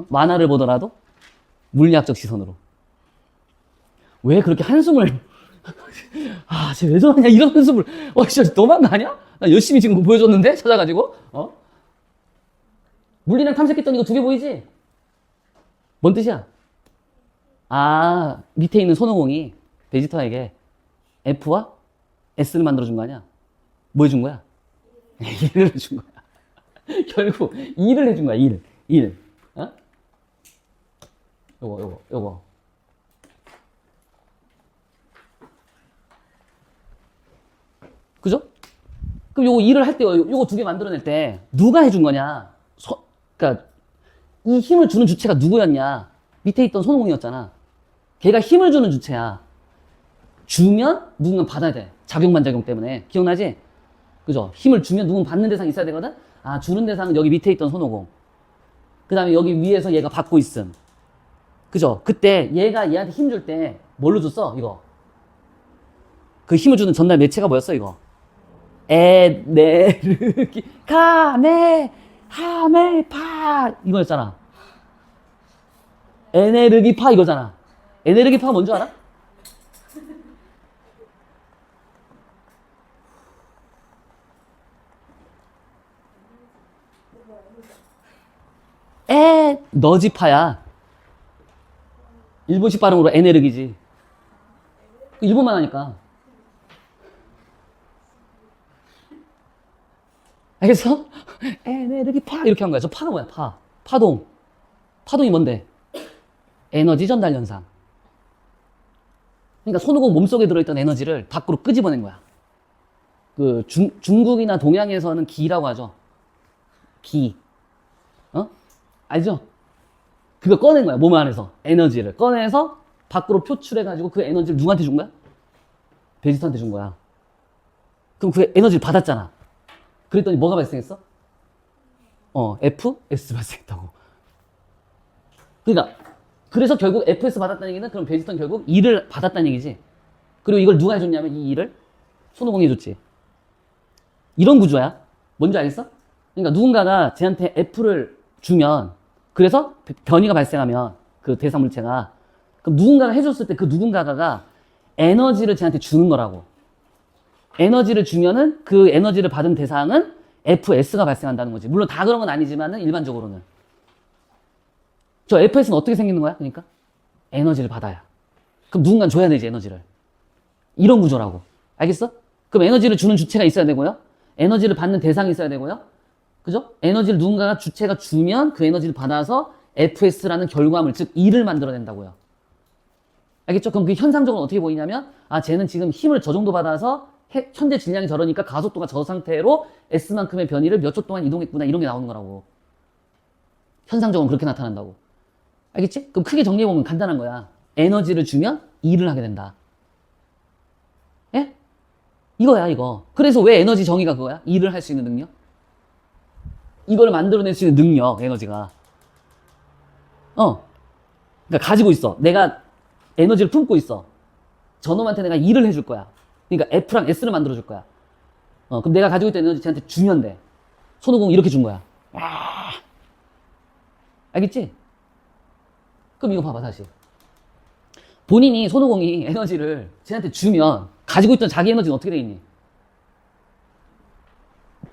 만화를 보더라도 물리학적 시선으로. 왜 그렇게 한숨을 쟤 왜 저러냐 이런 한숨을 진짜 너무한 거 아니야? 나 열심히 지금 보여줬는데 찾아가지고 물리량 탐색했더니 이거 두 개 보이지? 뭔 뜻이야? 밑에 있는 손오공이 베지터에게 F와 S를 만들어준 거 아니야? 뭐 해준 거야? 일을 해준 거야. 결국 일을 해준 거야. 일. 어? 요거. 그죠? 그럼 요거 일을 할 때, 요거 두 개 만들어낼 때, 누가 해준 거냐? 그러니까, 이 힘을 주는 주체가 누구였냐? 밑에 있던 손오공이었잖아. 걔가 힘을 주는 주체야. 주면 누군가 받아야 돼. 작용반작용 때문에. 기억나지? 그죠? 힘을 주면 누군 받는 대상이 있어야 되거든? 아, 주는 대상은 여기 밑에 있던 손오공. 그 다음에 여기 위에서 얘가 받고 있음. 그죠? 그때 얘가 얘한테 힘 줄 때 뭘로 줬어? 이거. 그 힘을 주는 전달 매체가 뭐였어? 이거. 에네르기 카메 하메 파 이거였잖아. 에네르기 파 이거잖아. 에네르기 파가 뭔지 알아? 에너지 파야. 일본식 발음으로 에네르기지. 일본만 하니까. 알겠어? 에네르기 파 이렇게 한 거야. 저 파가 뭐야? 파동. 파동이 뭔데? 에너지 전달 현상. 그러니까 손오공 몸속에 들어있던 에너지를 밖으로 끄집어낸 거야. 그 중국이나 동양에서는 기라고 하죠. 기. 알죠? 그거 꺼낸 거야. 몸 안에서 에너지를 꺼내서 밖으로 표출해가지고 그 에너지를 누구한테 준 거야? 베지터한테 준 거야. 그럼 그 에너지를 받았잖아. 그랬더니 뭐가 발생했어? FS 발생했다고. 그러니까 그래서 결국 FS 받았다는 얘기는 그럼 베지터는 결국 E를 받았다는 얘기지. 그리고 이걸 누가 해줬냐면 이 E를 손오공이 해줬지. 이런 구조야. 뭔지 알겠어? 그러니까 누군가가 쟤한테 F를 주면 그래서 변이가 발생하면 그 대상 물체가 그럼 누군가가 해줬을 때 그 누군가가 에너지를 쟤한테 주는 거라고. 에너지를 주면은 그 에너지를 받은 대상은 FS가 발생한다는 거지. 물론 다 그런 건 아니지만은 일반적으로는. 저 FS는 어떻게 생기는 거야? 그러니까 에너지를 받아야. 그럼 누군가 줘야 되지 에너지를. 이런 구조라고. 알겠어? 그럼 에너지를 주는 주체가 있어야 되고요. 에너지를 받는 대상이 있어야 되고요. 그죠? 에너지를 누군가가 주체가 주면 그 에너지를 받아서 FS라는 결과물, 즉 E를 만들어낸다고요. 알겠죠? 그럼 그 현상적으로 어떻게 보이냐면 쟤는 지금 힘을 저 정도 받아서 현재 질량이 저러니까 가속도가 저 상태로 S만큼의 변이를 몇 초 동안 이동했구나 이런 게 나오는 거라고. 현상적으로 그렇게 나타난다고. 알겠지? 그럼 크게 정리해보면 간단한 거야. 에너지를 주면 E를 하게 된다. 예? 이거야 이거. 그래서 왜 에너지 정의가 그거야? E를 할 수 있는 능력? 이걸 만들어낼 수 있는 능력, 에너지가. 그러니까 가지고 있어. 내가 에너지를 품고 있어. 저놈한테 내가 E를 해줄 거야. 그러니까 F랑 S를 만들어줄 거야. 그럼 내가 가지고 있던 에너지 쟤한테 주면 돼. 손오공 이렇게 준 거야. 알겠지? 그럼 이거 봐봐, 다시. 본인이, 손오공이 에너지를 쟤한테 주면 가지고 있던 자기 에너지는 어떻게 돼 있니?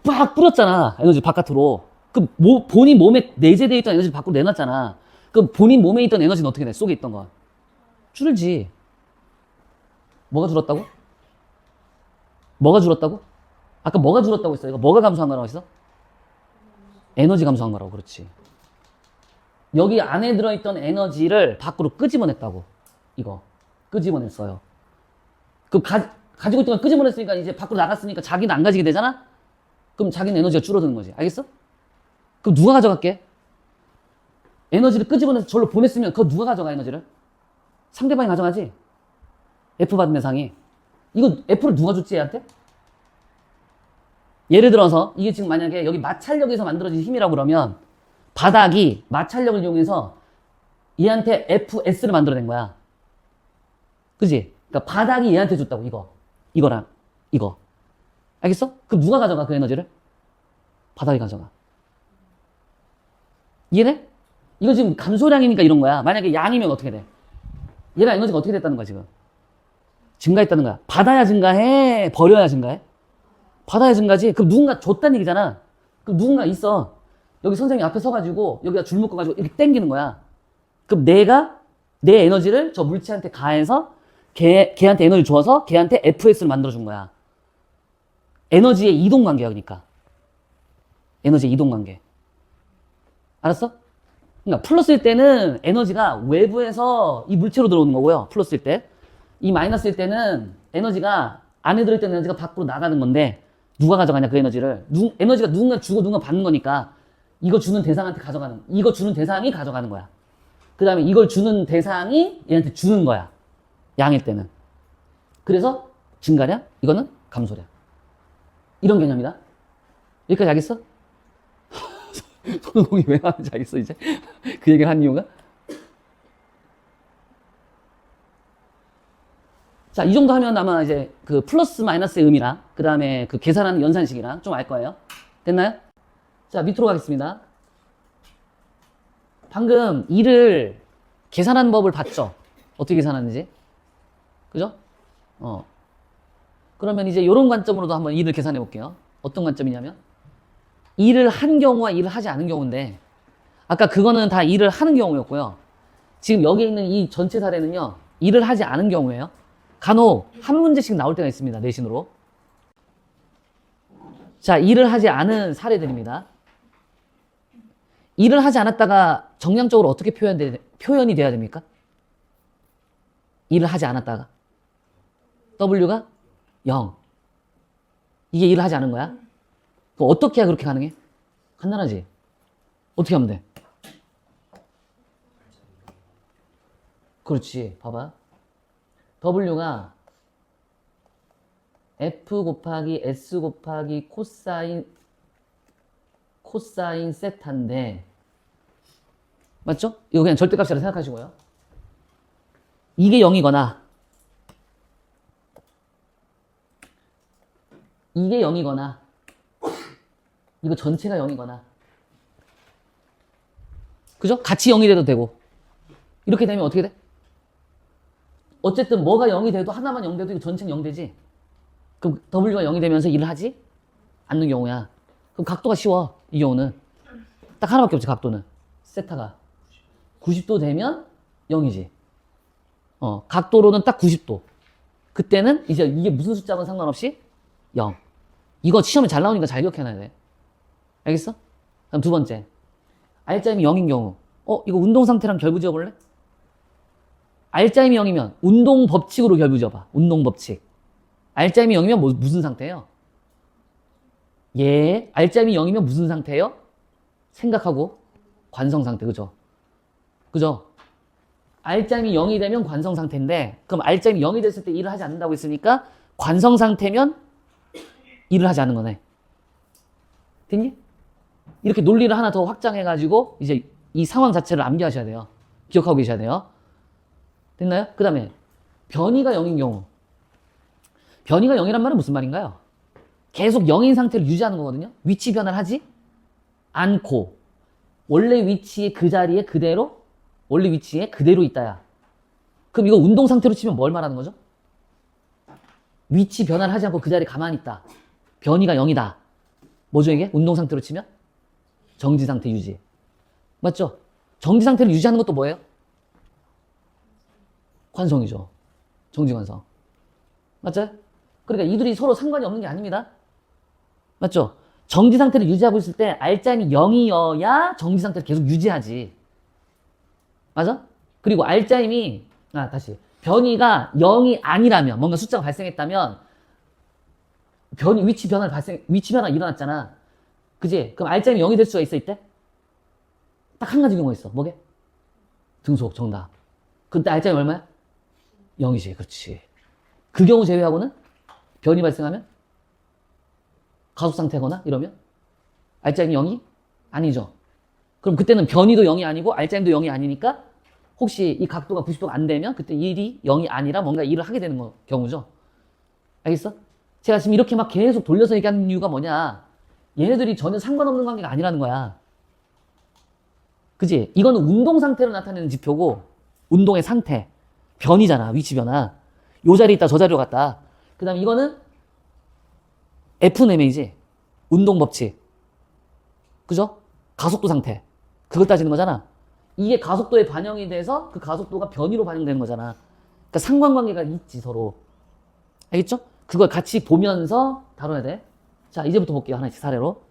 빡 뿌렸잖아. 에너지 바깥으로. 그럼 본인 몸에 내재되어 있던 에너지를 밖으로 내놨잖아. 그럼 본인 몸에 있던 에너지는 어떻게 돼? 속에 있던 거. 줄지. 뭐가 줄었다고? 뭐가 줄었다고? 아까 뭐가 줄었다고 했어? 이거 뭐가 감소한 거라고 했어? 에너지 감소한 거라고. 그렇지. 여기 안에 들어있던 에너지를 밖으로 끄집어냈다고. 이거. 끄집어냈어요. 그럼 가지고 있던 걸 끄집어냈으니까 이제 밖으로 나갔으니까 자기는 안 가지게 되잖아? 그럼 자기는 에너지가 줄어드는 거지. 알겠어? 그럼 누가 가져갈게? 에너지를 끄집어내서 저로 보냈으면 그거 누가 가져가, 에너지를? 상대방이 가져가지? F 받은 대상이. 이거 F를 누가 줬지, 얘한테? 예를 들어서 이게 지금 만약에 여기 마찰력에서 만들어진 힘이라고 그러면 바닥이 마찰력을 이용해서 얘한테 FS를 만들어낸 거야. 그지? 그러니까 바닥이 얘한테 줬다고, 이거. 이거랑 이거. 알겠어? 그럼 누가 가져가, 그 에너지를? 바닥이 가져가. 이해돼? 이거 지금 감소량이니까 이런 거야. 만약에 양이면 어떻게 돼? 얘가 에너지가 어떻게 됐다는 거야, 지금? 증가했다는 거야. 받아야 증가해? 버려야 증가해? 받아야 증가지? 그럼 누군가 줬다는 얘기잖아. 그럼 누군가 있어. 여기 선생님 앞에 서가지고 여기다 줄 묶어가지고 이렇게 당기는 거야. 그럼 내가 내 에너지를 저 물체한테 가해서 걔한테 에너지 줘서 걔한테 FS를 만들어준 거야. 에너지의 이동 관계야, 그러니까. 에너지의 이동 관계. 알았어? 그러니까 플러스일 때는 에너지가 외부에서 이 물체로 들어오는 거고요. 플러스일 때. 이 마이너스일 때는 에너지가 안에 들어있던 에너지가 밖으로 나가는 건데 누가 가져가냐, 그 에너지를. 에너지가 누군가 주고 누군가 받는 거니까 이거 주는 대상한테 가져가는, 이거 주는 대상이 가져가는 거야. 그 다음에 이걸 주는 대상이 얘한테 주는 거야. 양일 때는. 그래서 증가량, 이거는 감소량. 이런 개념이다. 여기까지 알겠어? 손오공이 왜 하는지 알겠어, 이제? 그 얘기를 한 이유가? 자, 이 정도 하면 아마 이제 그 플러스 마이너스의 의미랑, 그 다음에 그 계산하는 연산식이랑 좀 알 거예요. 됐나요? 자, 밑으로 가겠습니다. 방금 일을 계산하는 법을 봤죠? 어떻게 계산하는지? 그죠? 그러면 이제 이런 관점으로도 한번 일을 계산해 볼게요. 어떤 관점이냐면, 일을 한 경우와 일을 하지 않은 경우인데, 아까 그거는 다 일을 하는 경우였고요. 지금 여기 있는 이 전체 사례는요, 일을 하지 않은 경우예요. 간혹 한 문제씩 나올 때가 있습니다, 내신으로. 자, 일을 하지 않은 사례들입니다. 일을 하지 않았다가 정량적으로 어떻게 표현이 돼야 됩니까? 일을 하지 않았다가. W가 0. 이게 일을 하지 않은 거야? 그럼 어떻게 해야 그렇게 가능해? 간단하지? 어떻게 하면 돼? 그렇지. 봐봐. W가 F 곱하기 S 곱하기 코사인 세타인데, 맞죠? 이거 그냥 절대값이라 생각하시고요. 이게 0이거나, 이게 0이거나, 이거 전체가 0이거나, 그죠? 같이 0이 돼도 되고. 이렇게 되면 어떻게 돼? 어쨌든 뭐가 0이 돼도 하나만 0 돼도 이거 전체는 0 되지? 그럼 W가 0이 되면서 일을 하지 않는 경우야. 그럼 각도가 쉬워. 이 경우는 딱 하나밖에 없지. 각도는 세타가 90도 되면 0이지. 각도로는 딱 90도. 그때는 이제 이게 무슨 숫자건 상관없이 0. 이거 시험에 잘 나오니까 잘 기억해놔야 돼. 알겠어? 그럼 두 번째, R자임이 0인 경우. 이거 운동 상태랑 결부 지어볼래? R자임이 0이면 운동 법칙으로 결부 지어봐. 운동 법칙. R자임이 0이면 무슨 상태예요? 예, R자임이 0이면 무슨 상태예요? 생각하고 관성 상태, 그죠? 그죠? R자임이 0이 되면 관성 상태인데, 그럼 R자임이 0이 됐을 때 일을 하지 않는다고 했으니까 관성 상태면 일을 하지 않는 거네. 됐니? 이렇게 논리를 하나 더 확장해가지고 이제 이 상황 자체를 암기하셔야 돼요. 기억하고 계셔야 돼요. 됐나요? 그 다음에 변이가 0인 경우. 변이가 0이란 말은 무슨 말인가요? 계속 0인 상태를 유지하는 거거든요. 위치 변화를 하지 않고 원래 위치에 그 자리에 그대로, 원래 위치에 그대로 있다야. 그럼 이거 운동 상태로 치면 뭘 말하는 거죠? 위치 변화를 하지 않고 그 자리에 가만히 있다. 변이가 0이다. 뭐죠 이게? 운동 상태로 치면? 정지 상태 유지. 맞죠? 정지 상태를 유지하는 것도 뭐예요? 관성이죠. 정지 관성. 맞죠? 그러니까 이들이 서로 상관이 없는 게 아닙니다. 맞죠? 정지 상태를 유지하고 있을 때 R자임이 0이어야 정지 상태를 계속 유지하지. 맞아? 그리고 R자임이, 변이가 0이 아니라면, 뭔가 숫자가 발생했다면, 위치 변화 일어났잖아. 그지? 그럼 R자임이 0이 될 수가 있어, 이때? 딱 한 가지 경우가 있어. 뭐게? 등속, 정답. 그때 R자임이 얼마야? 0이지, 그렇지. 그 경우 제외하고는 변이 발생하면 가속 상태거나 이러면 R자임이 0이 아니죠. 그럼 그때는 변이도 0이 아니고 R자임도 0이 아니니까 혹시 이 각도가 90도가 안 되면 그때 일이 0이 아니라 뭔가 일을 하게 되는 경우죠. 알겠어? 제가 지금 이렇게 막 계속 돌려서 얘기하는 이유가 뭐냐. 얘네들이 전혀 상관없는 관계가 아니라는 거야. 그지? 이거는 운동 상태로 나타내는 지표고 운동의 상태. 변이잖아. 위치 변화. 요 자리에 있다 저 자리로 갔다. 그 다음에 이거는 F네임이지. 운동 법칙. 그죠? 가속도 상태. 그걸 따지는 거잖아. 이게 가속도에 반영이 돼서 그 가속도가 변이로 반영되는 거잖아. 그러니까 상관관계가 있지 서로. 알겠죠? 그걸 같이 보면서 다뤄야 돼. 자, 이제부터 볼게요. 하나씩 사례로.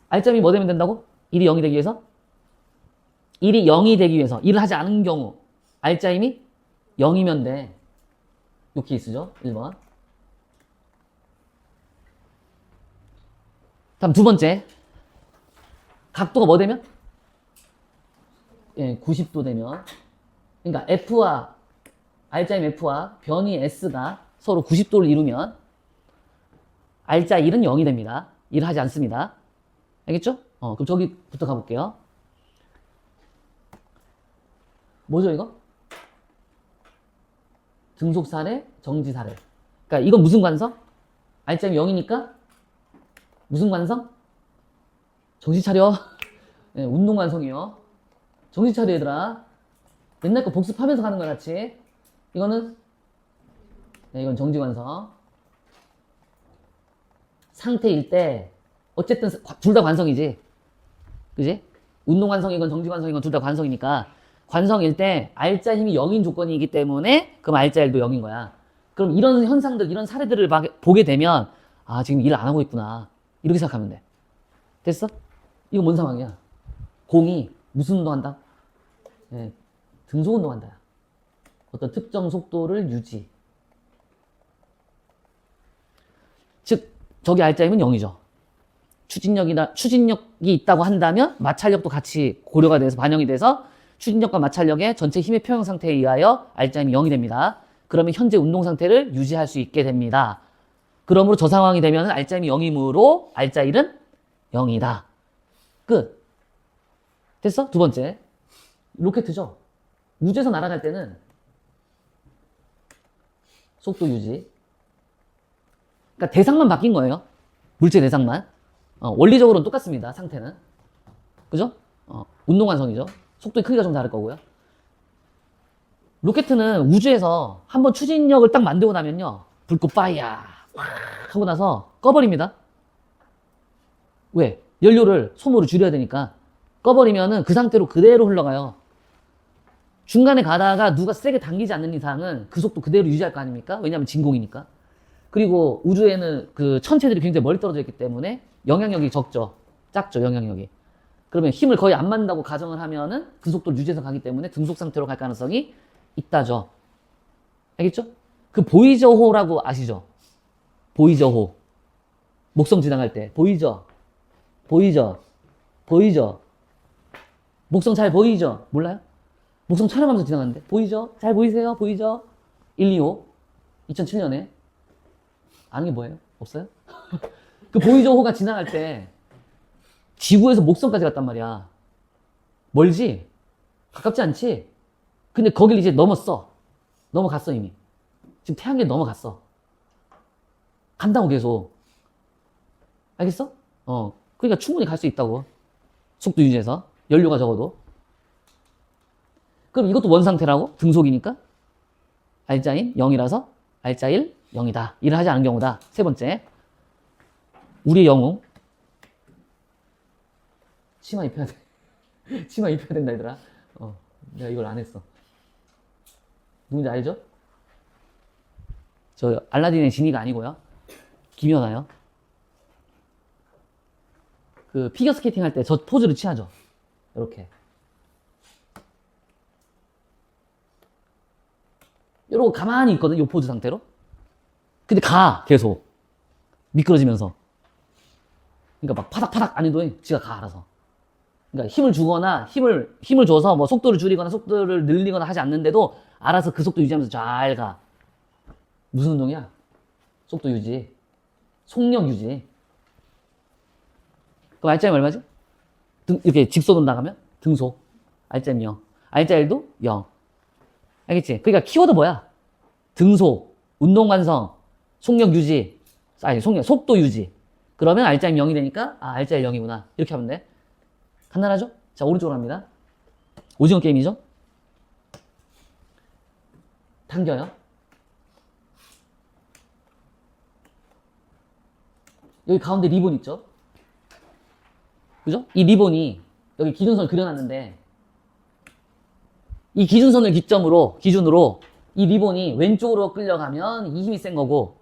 R점이 뭐 되면 된다고? 1이 0이 되기 위해서? 1이 0이 되기 위해서 1을 하지 않은 경우 R자임이 0이면 돼. 요 케이스죠. 1번. 다음 두 번째. 각도가 뭐 되면? 예, 90도 되면. 그러니까 F와 R자임 F와 변이 S가 서로 90도를 이루면 R자 1은 0이 됩니다. 1을 하지 않습니다. 알겠죠? 그럼 저기부터 가볼게요. 뭐죠, 이거? 등속사례, 정지사례. 그러니까 이건 무슨 관성? R자임 0이니까 무슨 관성? 정신 차려. 네, 운동 관성이요. 정신 차려, 얘들아. 옛날 거 복습하면서 가는 거야, 같이. 이거는, 네, 이건 정지 관성. 상태일 때, 어쨌든 둘 다 관성이지. 그지? 운동 관성이건 정지 관성이건 둘 다 관성이니까, 관성일 때 R자 힘이 0인 조건이기 때문에, 그럼 R자 1도 0인 거야. 그럼 이런 현상들, 이런 사례들을 보게 되면, 아, 지금 일을 안 하고 있구나. 이렇게 생각하면 돼. 됐어? 이거 뭔 상황이야? 공이 무슨 운동한다? 네, 등속 운동한다. 어떤 특정 속도를 유지. 즉, 저기 R자임은 0이죠. 추진력이 있다고 한다면 마찰력도 같이 고려가 돼서 반영이 돼서 추진력과 마찰력의 전체 힘의 평형 상태에 의하여 R자임이 0이 됩니다. 그러면 현재 운동 상태를 유지할 수 있게 됩니다. 그러므로 저 상황이 되면 R자임이 0이므로 R자 1은 0이다. 끝. 됐어? 두 번째. 로켓이죠. 우주에서 날아갈 때는 속도 유지. 그러니까 대상만 바뀐 거예요. 물체 대상만. 원리적으로는 똑같습니다. 상태는. 그죠? 운동 완성이죠. 속도의 크기가 좀 다를 거고요. 로켓은 우주에서 한번 추진력을 딱 만들고 나면요. 불꽃 파이야. 하고 나서 꺼버립니다. 왜? 연료를 소모를 줄여야 되니까. 꺼버리면은 그 상태로 그대로 흘러가요. 중간에 가다가 누가 세게 당기지 않는 이상은 그 속도 그대로 유지할 거 아닙니까? 왜냐하면 진공이니까. 그리고 우주에는 그 천체들이 굉장히 멀리 떨어져 있기 때문에 영향력이 적죠. 작죠, 영향력이. 그러면 힘을 거의 안 받는다고 가정을 하면은 그 속도를 유지해서 가기 때문에 등속 상태로 갈 가능성이 있다죠. 알겠죠? 그 보이저호라고 아시죠? 보이저호. 목성 지나갈 때. 보이저. 목성 잘 보이죠? 몰라요? 목성 촬영하면서 지나갔는데. 보이죠? 잘 보이세요? 보이죠? 125. 2007년에. 아는 게 뭐예요? 없어요? 그 보이저호가 지나갈 때 지구에서 목성까지 갔단 말이야. 멀지? 가깝지 않지? 근데 거길 이제 넘어갔어, 이미. 지금 태양계 넘어갔어. 간다고 계속. 알겠어? 그러니까 충분히 갈 수 있다고. 속도 유지해서. 연료가 적어도. 그럼 이것도 원상태라고? 등속이니까? R자인 0이라서 R자 1, 0이다. 일을 하지 않은 경우다. 세 번째. 우리의 영웅. 치마 입혀야 돼. 치마 입혀야 된다, 얘들아. 내가 이걸 안 했어. 누군지 알죠? 저 알라딘의 지니가 아니고요. 김연아요. 그 피겨 스케이팅 할 때 저 포즈를 취하죠. 이렇게. 이러고 가만히 있거든, 요 포즈 상태로. 근데 계속. 미끄러지면서. 그러니까 막 파닥파닥 안 해도 지가 가, 알아서. 그러니까 힘을 주거나, 힘을 줘서 뭐 속도를 줄이거나 속도를 늘리거나 하지 않는데도 알아서 그 속도 유지하면서 잘 가. 무슨 운동이야? 속도 유지. 속력 유지. 그럼 R자임 얼마지? 이렇게 직선으로 나가면? 등속. R자임 0. R자 1도 0. 알겠지? 그러니까 키워드 뭐야? 등속, 운동관성, 속력 유지, 속도 유지. 그러면 R자임 0이 되니까, R자 1 0이구나. 이렇게 하면 돼. 간단하죠? 자, 오른쪽으로 합니다. 오징어 게임이죠? 당겨요. 여기 가운데 리본 있죠? 그죠? 이 리본이 여기 기준선을 그려놨는데, 이 기준선을 기준으로 이 리본이 왼쪽으로 끌려가면 이 힘이 센 거고,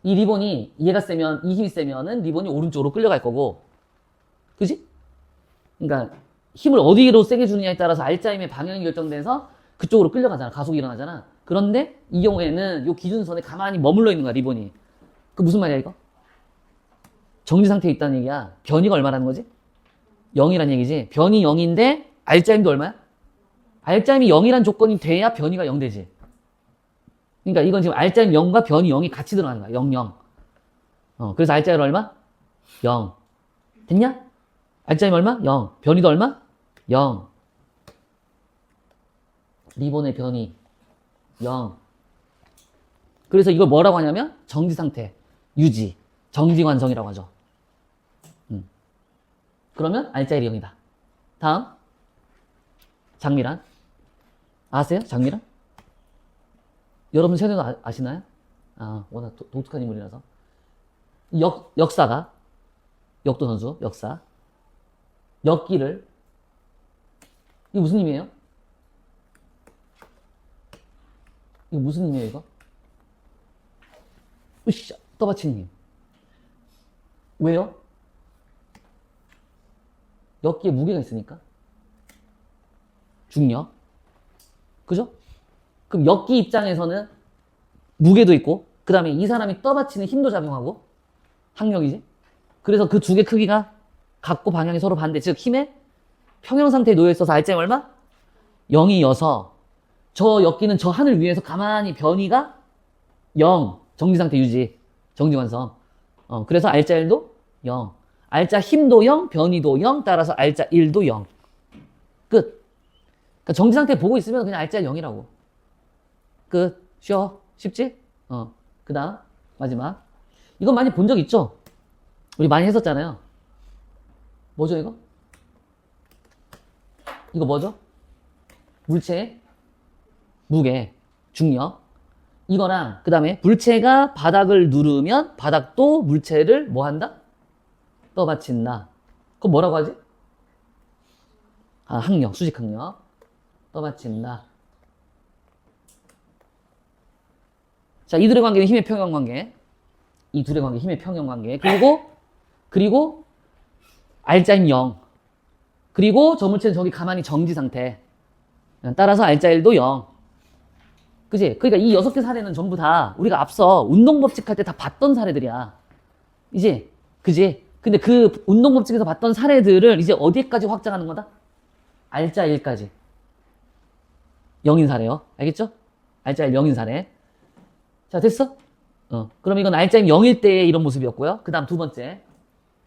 이 리본이 얘가 세면 이 힘이 세면은 리본이 오른쪽으로 끌려갈 거고, 그지? 그러니까 힘을 어디로 세게 주느냐에 따라서 R자 힘의 방향이 결정돼서 그쪽으로 끌려가잖아. 가속이 일어나잖아. 그런데 이 경우에는 요 기준선에 가만히 머물러 있는 거야, 리본이. 그 무슨 말이야, 이거? 정지 상태에 있다는 얘기야. 변이가 얼마라는 거지? 0이란 얘기지. 변이 0인데 R자 힘도 얼마야? R자 힘이 0이란 조건이 돼야 변이가 0 되지. 그러니까 이건 지금 R자 힘 0과 변이 0이 같이 들어가는 거야. 0, 0. 그래서 R자 힘 얼마? 0. 됐냐? R자 힘 얼마? 0. 변이도 얼마? 0. 리본의 변이 0. 그래서 이걸 뭐라고 하냐면 정지 상태, 유지, 정지 관성이라고 하죠. 그러면 R자 1이 0이다. 다음 장미란. 아세요? 장미란? 여러분 세대도 아시나요? 워낙 독특한 인물이라서. 역사가, 역도 선수, 역사. 역기를, 이거 무슨 힘이에요? 이거 무슨 힘이에요, 이거? 으쌰, 떠받치는 힘. 왜요? 역기에 무게가 있으니까. 중력. 그죠? 그럼 역기 입장에서는 무게도 있고, 그 다음에 이 사람이 떠받치는 힘도 작용하고, 항력이지? 그래서 그 두 개 크기가 같고 방향이 서로 반대. 즉, 힘의 평형 상태에 놓여 있어서 R자임 얼마? 0이어서 저 역기는 저 하늘 위에서 가만히 변이가 0. 정지 상태 유지. 정지 관성. 그래서 R자 1도 0. R자 힘도 0, 변이도 0, 따라서 R자 1도 0. 끝. 그러니까 정지 상태 보고 있으면 그냥 R자 0이라고. 끝. 쉬어. 쉽지? 그 다음, 마지막. 이건 많이 본 적 있죠? 우리 많이 했었잖아요. 뭐죠, 이거? 이거 뭐죠? 물체, 무게, 중력. 이거랑, 그 다음에 물체가 바닥을 누르면 바닥도 물체를 뭐 한다? 떠받친다. 그거 뭐라고 하지? 항력, 수직항력. 떠받친다. 자, 이 둘의 관계는 힘의 평형 관계. 이 둘의 관계, 힘의 평형 관계. 그리고, R자임 0. 그리고 저 물체는 저기 가만히 정지 상태. 따라서 R자1도 0. 그지? 그러니까 이 6개 사례는 전부 다 우리가 앞서 운동법칙 할 때 다 봤던 사례들이야. 이제, 그지? 근데 그 운동법칙에서 봤던 사례들을 이제 어디까지 확장하는 거다? R자1까지. 0인 사례요. 알겠죠? R자1 0인 사례. 자, 됐어? 그럼 이건 R자임 0일 때의 이런 모습이었고요. 그 다음 두 번째.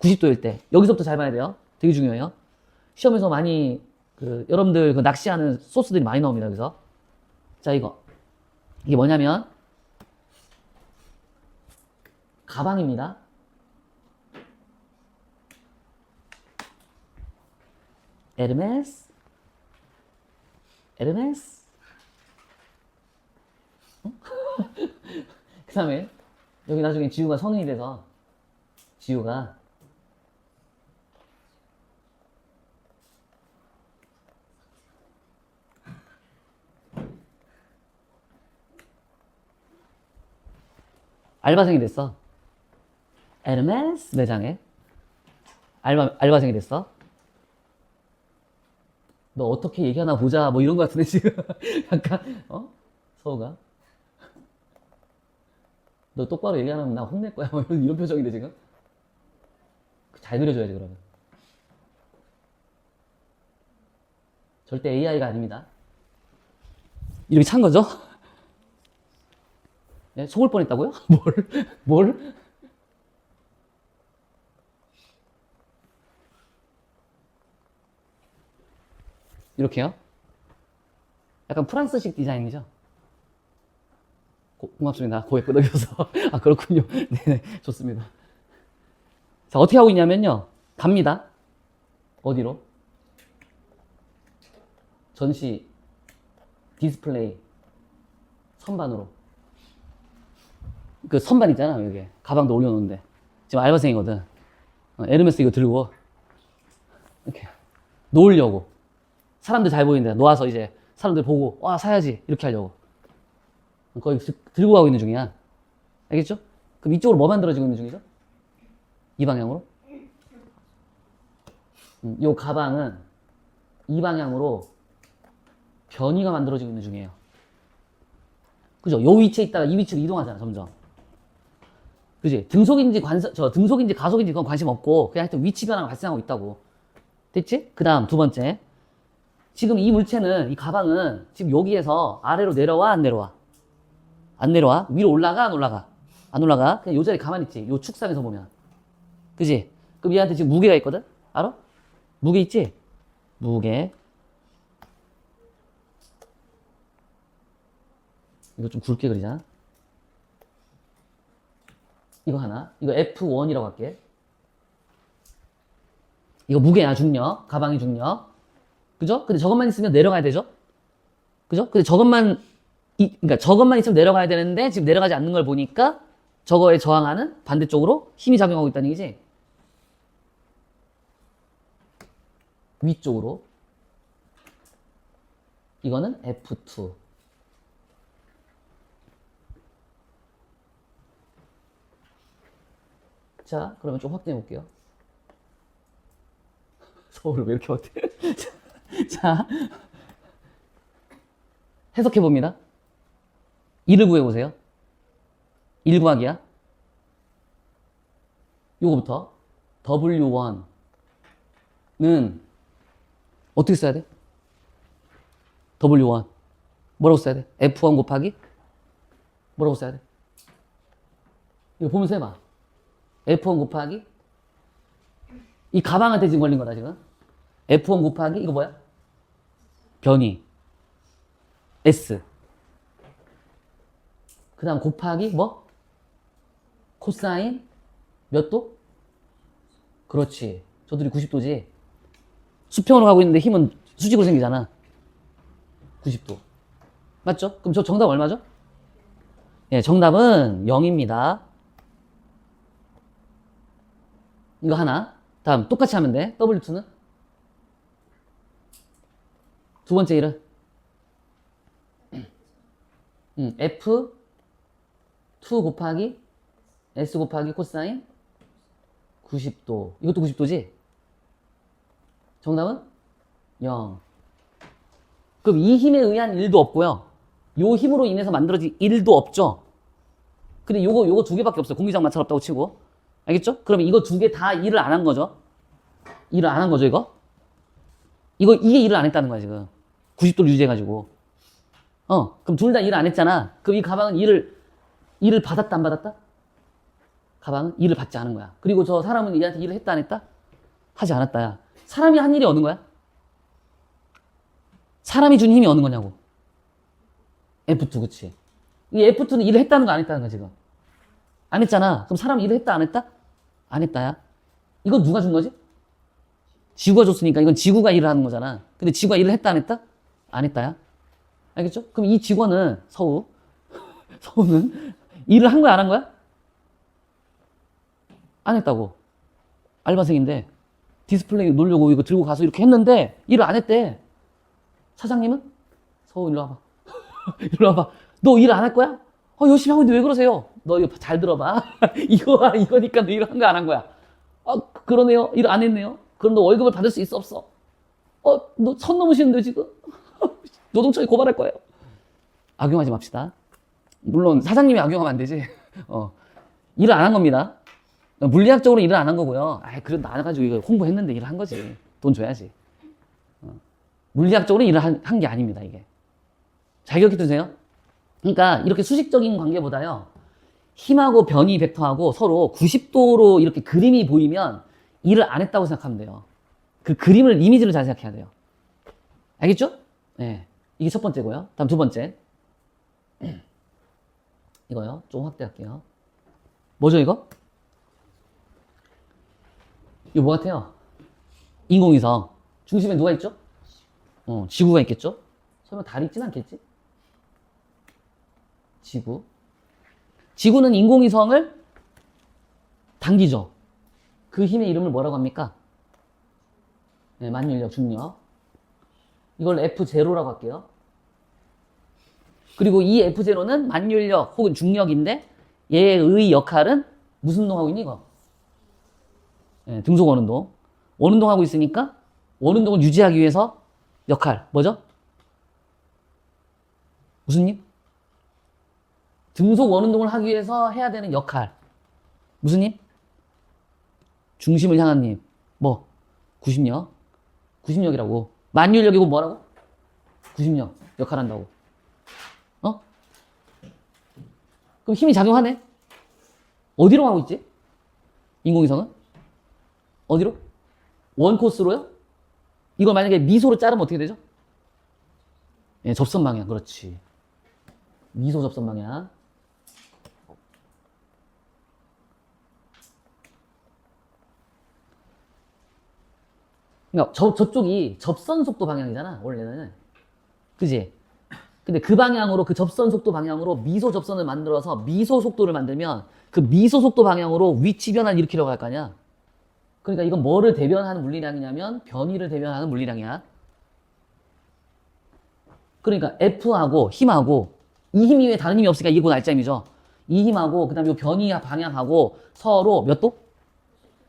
90도일 때. 여기서부터 잘 봐야 돼요. 되게 중요해요. 시험에서 많이, 여러분들 낚시하는 소스들이 많이 나옵니다. 여기서. 자, 이게 뭐냐면, 가방입니다. 에르메스. 그 다음에 여기 나중에 지우가 성인이 돼서 지우가 알바생이 됐어. 에르메스 매장에 알바생이 됐어. 너 어떻게 얘기하나 보자 뭐 이런 거 같은데 지금 약간 서우가 너 똑바로 얘기 안 하면 나 혼낼 거야. 뭐 이런 표정인데 지금. 잘 그려줘야지 그러면. 절대 AI가 아닙니다. 이렇게 찬 거죠? 네? 속을 뻔했다고요? 뭘? 이렇게요? 약간 프랑스식 디자인이죠? 고맙습니다. 고개 끄덕여서. 그렇군요. 네네, 좋습니다. 자, 어떻게 하고 있냐면요. 갑니다. 어디로? 전시, 디스플레이, 선반으로. 그 선반 있잖아, 여기. 가방도 올려놓는데. 지금 알바생이거든. 에르메스 이거 들고, 이렇게. 놓으려고. 사람들 잘 보이는데, 놓아서 이제 사람들 보고, 와, 사야지. 이렇게 하려고. 거의 들고 가고 있는 중이야. 알겠죠? 그럼 이쪽으로 뭐 만들어지고 있는 중이죠? 이 방향으로? 요 가방은 이 방향으로 변이가 만들어지고 있는 중이에요. 그죠? 요 위치에 있다가 이 위치로 이동하잖아, 점점. 그지? 등속인지 등속인지 가속인지 그건 관심 없고, 그냥 하여튼 위치 변화가 발생하고 있다고. 됐지? 그 다음 두 번째. 지금 이 물체는, 이 가방은 지금 여기에서 아래로 내려와, 안 내려와? 안 내려와? 위로 올라가, 안 올라가? 안 올라가? 그냥 요 자리에 가만히 있지. 요 축상에서 보면. 그지? 그럼 얘한테 지금 무게가 있거든? 알아? 무게 있지? 무게. 이거 좀 굵게 그리자. 이거 하나. 이거 F1이라고 할게. 이거 무게야, 중력. 가방이 중력. 그죠? 근데 저것만 있으면 내려가야 되죠? 그죠? 근데 그러니까 저것만 있으면 내려가야 되는데 지금 내려가지 않는 걸 보니까 저거에 저항하는 반대쪽으로 힘이 작용하고 있다는 얘기지? 위쪽으로. 이거는 F2. 자, 그러면 좀 확대해 볼게요. 서울을 왜 이렇게 확대해? 자, 해석해 봅니다. 1을 구해 보세요. 1 구하기야. 요거부터 W1는 어떻게 써야 돼? W1 뭐라고 써야 돼? F1 곱하기 뭐라고 써야 돼? 이거 보면서 해봐. F1 곱하기 이 가방한테 지금 걸린 거다 지금. F1 곱하기 이거 뭐야? 변이 S. 그 다음 곱하기 뭐? 코사인 몇 도? 그렇지. 저들이 90도지. 수평으로 가고 있는데 힘은 수직으로 생기잖아. 90도. 맞죠? 그럼 저 정답 얼마죠? 예, 정답은 0입니다. 이거 하나. 다음 똑같이 하면 돼. W2는? 두 번째 일은? F2 곱하기 S 곱하기 코사인 90도. 이것도 90도지? 정답은 0. 그럼 이 힘에 의한 일도 없고요. 요 힘으로 인해서 만들어진 일도 없죠. 근데 요거 두 개밖에 없어요. 공기장마찰 없다고 치고. 알겠죠? 그러면 이거 두 개 다 일을 안 한 거죠. 일을 안 한 거죠, 이거? 이게 일을 안 했다는 거야, 지금. 90도를 유지해가지고. 그럼 둘 다 일을 안 했잖아. 그럼 이 가방은 일을 받았다, 안 받았다? 가방은 일을 받지 않은 거야. 그리고 저 사람은 얘한테 일을 했다, 안 했다? 하지 않았다, 야. 사람이 한 일이 어느 거야? 사람이 준 힘이 어느 거냐고. F2, 그치? 이 F2는 일을 했다는 거, 안 했다는 거야, 지금. 안 했잖아. 그럼 사람이 일을 했다, 안 했다? 안 했다야. 이건 누가 준 거지? 지구가 줬으니까 이건 지구가 일을 하는 거잖아. 근데 지구가 일을 했다, 안 했다? 안 했다야. 알겠죠? 그럼 이 직원은, 서우는 일을 한 거야, 안 한 거야? 안 했다고. 알바생인데 디스플레이 놓으려고 이거 들고 가서 이렇게 했는데 일을 안 했대. 사장님은? 서우 일로 와봐. 일로 와봐. 너 일 안 할 거야? 열심히 하고 있는데 왜 그러세요? 너 이거 잘 들어봐. 이거니까 너 일 한 거 안 한 거야. 그러네요. 일 안 했네요. 그럼 너 월급을 받을 수 있어, 없어? 너 선 넘으시는데 지금? 노동청에 고발할 거예요. 악용하지 맙시다. 물론 사장님이 악용하면 안 되지. 일을 안 한 겁니다. 물리학적으로 일을 안 한 거고요. 그래도 나가지고 이거 홍보했는데 일을 한 거지. 돈 줘야지. 물리학적으로 일을 한 게 아닙니다, 이게. 잘 기억해 두세요. 그러니까 이렇게 수식적인 관계보다요. 힘하고 변이 벡터하고 서로 90도로 이렇게 그림이 보이면 일을 안 했다고 생각하면 돼요. 그 그림을, 이미지를 잘 생각해야 돼요. 알겠죠? 네. 이게 첫 번째고요. 다음 두 번째. 이거요. 좀 확대할게요. 뭐죠, 이거? 이거 뭐 같아요? 인공위성. 중심에 누가 있죠? 지구가 있겠죠? 설마 달이 있진 않겠지? 지구는 인공위성을 당기죠. 그 힘의 이름을 뭐라고 합니까? 네, 만율력, 중력. 이걸 F0라고 할게요. 그리고 이 F0는 만율력 혹은 중력인데 얘의 역할은 무슨 운동하고 있니, 이거? 예, 등속 원운동. 원운동하고 있으니까 원운동을 유지하기 위해서 역할, 뭐죠? 무슨 님? 등속 원운동을 하기 위해서 해야 되는 역할. 무슨 님? 중심을 향한 님. 뭐? 구심력. 구심력이라고. 만유인력이고 뭐라고? 구심력. 역할한다고. 어? 그럼 힘이 작용하네? 어디로 가고 있지? 인공위성은? 어디로? 원 코스로요? 이걸 만약에 미소로 자르면 어떻게 되죠? 예, 접선 방향. 그렇지. 미소 접선 방향. 그러니까 저쪽이 접선 속도 방향이잖아, 원래는. 그지? 근데 그 방향으로, 그 접선 속도 방향으로 미소 접선을 만들어서 미소 속도를 만들면 그 미소 속도 방향으로 위치 변화를 일으키려고 할 거 아니야? 그러니까 이건 뭐를 대변하는 물리량이냐면 변위를 대변하는 물리량이야. 그러니까 F하고 힘하고 이 힘 이외에 다른 힘이 없으니까 이게 곧 알짜임이죠. 이 힘하고 그다음에 이 변위 방향하고 서로 몇 도?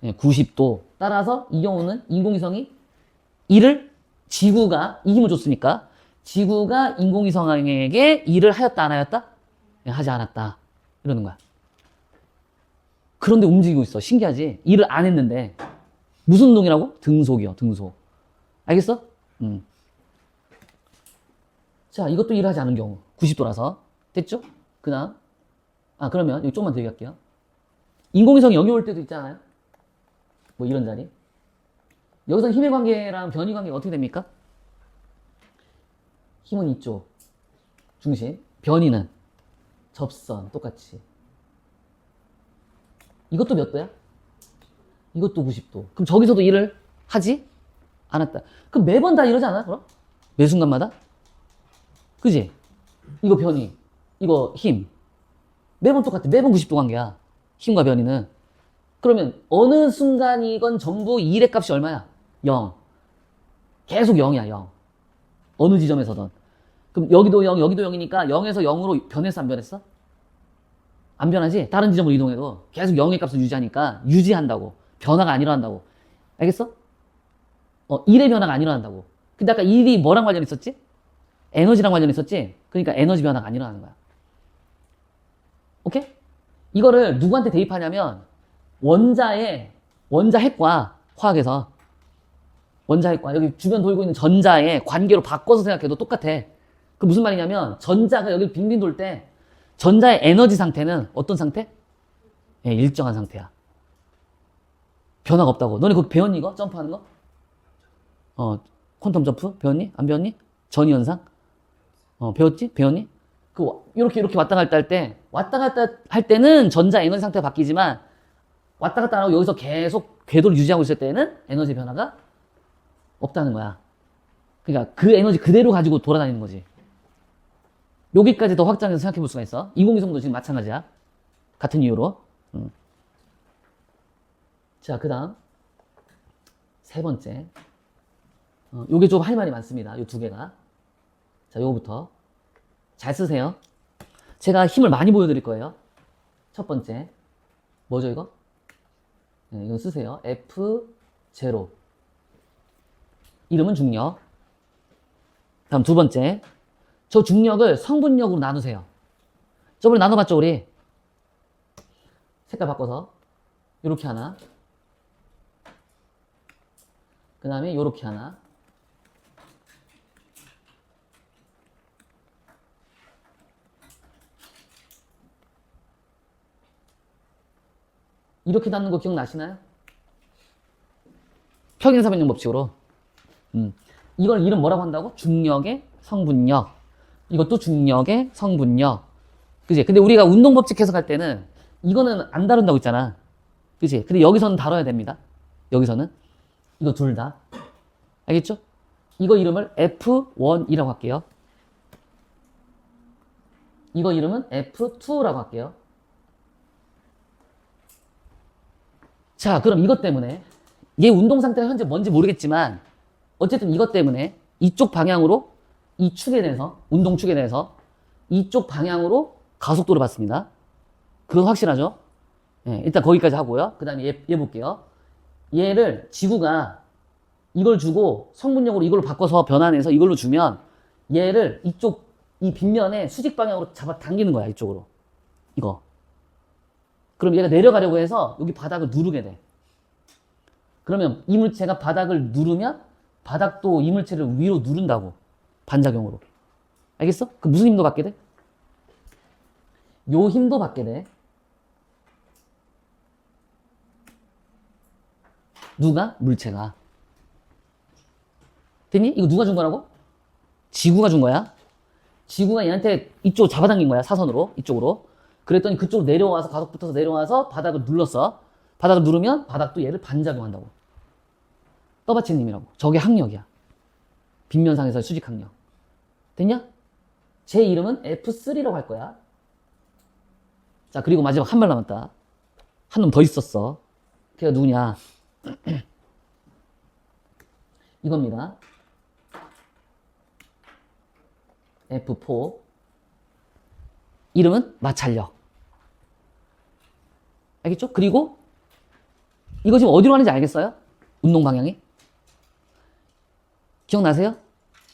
네, 90도. 따라서 이 경우는 인공위성이 이를 지구가 이 힘을 줬으니까 지구가 인공위성에게 일을 하였다 안 하였다? 네, 하지 않았다. 이러는 거야. 그런데 움직이고 있어. 신기하지? 일을 안 했는데. 무슨 운동이라고? 등속이요. 등속. 알겠어? 자, 이것도 일을 하지 않은 경우. 90도라서. 됐죠? 그 다음. 그러면 여기 좀만 더 얘기할게요. 인공위성이 여기 올 때도 있잖아요. 뭐 이런 자리. 여기서 힘의 관계랑 변위 관계가 어떻게 됩니까? 힘은 이쪽. 중심. 변위는 접선. 똑같이. 이것도 몇 도야? 이것도 90도. 그럼 저기서도 일을 하지? 않았다. 그럼 매번 다 이러지 않아? 그럼? 매 순간마다? 그지? 이거 변위. 이거 힘. 매번 똑같아. 매번 90도 관계야. 힘과 변위는. 그러면 어느 순간이건 전부 일의 값이 얼마야? 0. 계속 0이야, 0. 어느 지점에서든. 그럼 여기도 0, 여기도 0이니까 0에서 0으로 변했어, 안 변했어? 안 변하지? 다른 지점으로 이동해도 계속 0의 값을 유지하니까 유지한다고. 변화가 안 일어난다고. 알겠어? 1의 변화가 안 일어난다고. 근데 아까 1이 뭐랑 관련 있었지? 에너지랑 관련 있었지? 그러니까 에너지 변화가 안 일어나는 거야. 오케이? 이거를 누구한테 대입하냐면 원자핵과 화학에서 원자핵과 여기 주변 돌고 있는 전자의 관계로 바꿔서 생각해도 똑같아. 그 무슨 말이냐면 전자가 여기 빙빙 돌 때 전자의 에너지 상태는 어떤 상태? 예, 일정한 상태야. 변화가 없다고. 너네 그거 배웠니 이거? 점프하는 거? 퀀텀 점프? 배웠니? 안 배웠니? 전이현상? 배웠지? 배웠니? 요렇게 왔다 갔다 할 때, 왔다 갔다 할 때는 전자 에너지 상태가 바뀌지만, 왔다 갔다 하고 여기서 계속 궤도를 유지하고 있을 때는 에너지 변화가 없다는 거야. 그러니까 그 에너지 그대로 가지고 돌아다니는 거지. 여기까지 더 확장해서 생각해 볼 수가 있어. 인공위성도 지금 마찬가지야. 같은 이유로. 자, 그 다음. 세 번째. 요게 좀 할 말이 많습니다. 요 두 개가. 자, 요거부터. 잘 쓰세요. 제가 힘을 많이 보여드릴 거예요. 첫 번째. 뭐죠, 이거? 네, 이거 쓰세요. F0. 이름은 중력. 다음 두 번째. 저 중력을 성분력으로 나누세요. 저번에 나눠봤죠, 우리? 색깔 바꿔서. 요렇게 하나. 그 다음에 요렇게 하나. 이렇게 나누는 거 기억나시나요? 평행사변형 법칙으로. 이걸 이름 뭐라고 한다고? 중력의 성분력. 이것도 중력의 성분력. 그지? 근데 우리가 운동법칙 해석할 때는 이거는 안 다룬다고 했잖아. 그지? 근데 여기서는 다뤄야 됩니다. 여기서는. 이거 둘 다. 알겠죠? 이거 이름을 F1이라고 할게요. 이거 이름은 F2라고 할게요. 자, 그럼 이것 때문에 얘 운동 상태가 현재 뭔지 모르겠지만 어쨌든 이것 때문에 이쪽 방향으로 이 축에 대해서 운동 축에 대해서 이쪽 방향으로 가속도를 받습니다. 그건 확실하죠? 예, 일단 거기까지 하고요. 그 다음에 얘 볼게요. 얘를 지구가 이걸 주고 성분력으로 이걸로 바꿔서 변환해서 이걸로 주면 얘를 이쪽 이 빗면에 수직 방향으로 잡아 당기는 거야. 이쪽으로. 이거. 그럼 얘가 내려가려고 해서 여기 바닥을 누르게 돼. 그러면 이물체가 바닥을 누르면 바닥도 이물체를 위로 누른다고. 반작용으로. 알겠어? 그 무슨 힘도 받게 돼? 요 힘도 받게 돼. 누가? 물체가. 됐니? 이거 누가 준 거라고? 지구가 준 거야. 지구가 얘한테 이쪽으로 잡아당긴 거야. 사선으로. 이쪽으로. 그랬더니 그쪽으로 내려와서 가속 붙어서 내려와서 바닥을 눌렀어. 바닥을 누르면 바닥도 얘를 반작용한다고. 떠받치는 힘이라고. 저게 항력이야. 빗면상에서의 수직 항력. 됐냐? 제 이름은 F3라고 할 거야. 자, 그리고 마지막 한 발 남았다. 한 놈 더 있었어. 걔가 누구냐? 이겁니다. F4. 이름은 마찰력. 알겠죠? 그리고 이거 지금 어디로 가는지 알겠어요? 운동 방향이? 기억나세요?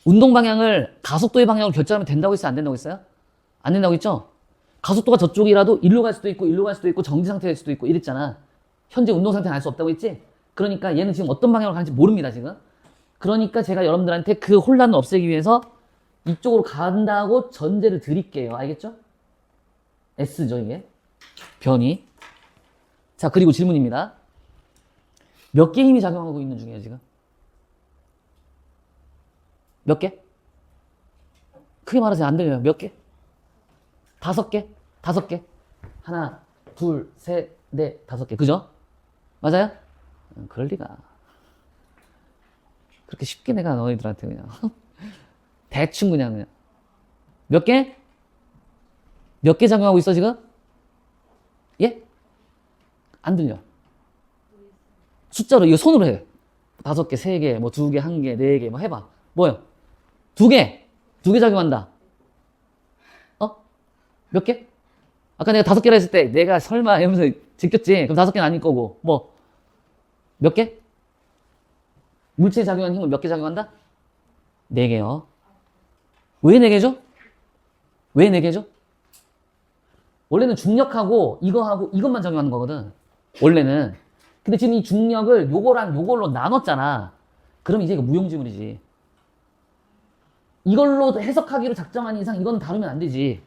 운동 방향을 가속도의 방향으로 결정하면 된다고 했어요? 안 된다고 했어요? 안 된다고 했죠? 가속도가 저쪽이라도 일로 갈 수도 있고 일로 갈 수도 있고 정지 상태일 수도 있고 이랬잖아. 현재 운동 상태는 알 수 없다고 했지? 그러니까 얘는 지금 어떤 방향으로 가는지 모릅니다, 지금. 그러니까 제가 여러분들한테 그 혼란을 없애기 위해서 이쪽으로 간다고 전제를 드릴게요. 알겠죠? S죠, 이게. 변이. 자, 그리고 질문입니다. 몇 개 힘이 작용하고 있는 중이에요, 지금? 몇 개? 크게 말하세요. 안 들려요. 몇 개? 5개? 5개? 하나, 둘, 셋, 넷, 5개. 그죠? 맞아요? 그럴 리가. 그렇게 쉽게 내가 너희들한테 그냥. 대충 그냥. 몇 개? 몇 개 작용하고 있어, 지금? 예? 안 들려. 숫자로, 이거 손으로 해. 5개, 3개, 뭐 2개, 1개, 4개, 뭐 해봐. 뭐요? 2개! 2개 작용한다. 어? 몇 개? 아까 내가 5개라 했을 때 내가 설마 이러면서 지켰지? 그럼 5개는 아닐 거고. 뭐? 몇 개? 물체에 작용하는 힘은 몇 개 작용한다? 4개요. 왜 4개죠? 왜 4개죠? 원래는 중력하고 이거하고 이것만 작용하는 거거든. 원래는. 근데 지금 이 중력을 요거랑 요걸로 나눴잖아. 그럼 이제 이거 무용지물이지. 이걸로 해석하기로 작정한 이상 이건 다루면 안 되지.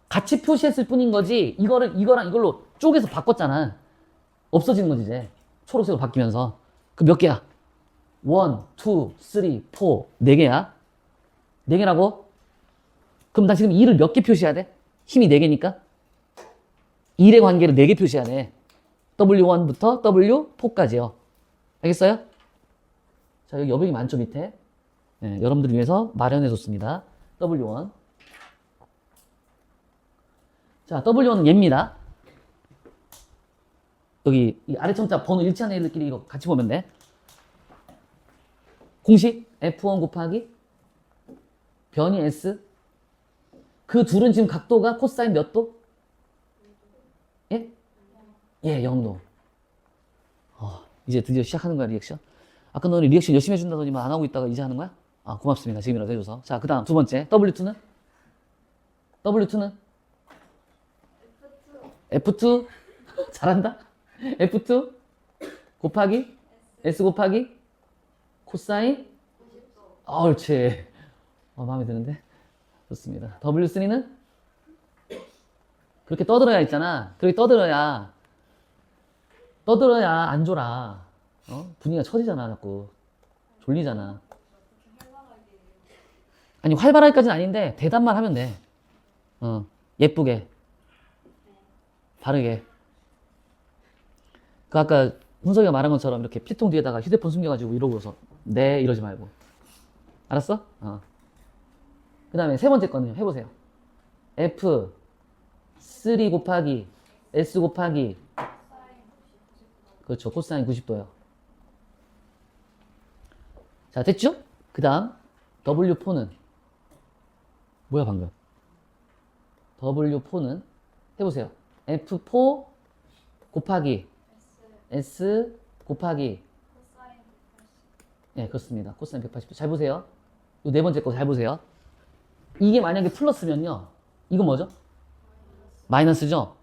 같이 표시했을 뿐인 거지. 이거를 이거랑 이걸로 쪼개서 바꿨잖아. 없어지는 거지 이제. 초록색으로 바뀌면서. 그 몇 개야? 1, 2, 3, 4. 4개야. 4개라고? 그럼 나 지금 2를 몇 개 표시해야 돼? 힘이 4개니까? 1의 관계를 4개 표시해야 돼. W1부터 W4까지요. 알겠어요? 자, 여기 여백이 많죠, 밑에? 네, 여러분들을 위해서 마련해줬습니다. W1. 자, W1은 얘입니다. 여기 이 아래 첨자 번호 일치하는 애들끼리 이거 같이 보면 돼. 공식 F1 곱하기 변이 S. 그 둘은 지금 각도가 코사인 몇 도? 예? 예, 0도. 이제 드디어 시작하는 거야, 리액션. 아까 너는 리액션 열심히 해준다더니만 안 하고 있다가 이제 하는 거야? 아, 고맙습니다. 지금이라도 해줘서. 자, 그 다음 두 번째. W2는? W2는? F2. 잘한다. F2 곱하기 S 곱하기 코사인. 옳지. 마음에 드는데. 좋습니다. W3는? 그렇게 떠들어야 있잖아. 그렇게 떠들어야 안 졸아. 분위기가 처지잖아, 자꾸. 졸리잖아. 아니, 활발하기까지는 아닌데, 대답만 하면 돼. 예쁘게. 바르게. 그 아까 훈석이가 말한 것처럼 이렇게 피통 뒤에다가 휴대폰 숨겨가지고 이러고서 네 이러지 말고. 알았어? 그 다음에 세 번째 거는 해보세요. F3 곱하기 S 곱하기 그렇죠. 코사인 90도요. 자, 됐죠? 그 다음 W4는 뭐야 방금? W4는 해보세요. F4 곱하기 S 곱하기 네, 그렇습니다. 코사인 180도. 잘 보세요. 이 네 번째 거 잘 보세요. 이게 만약에 플러스면요. 이건 뭐죠? 마이너스죠?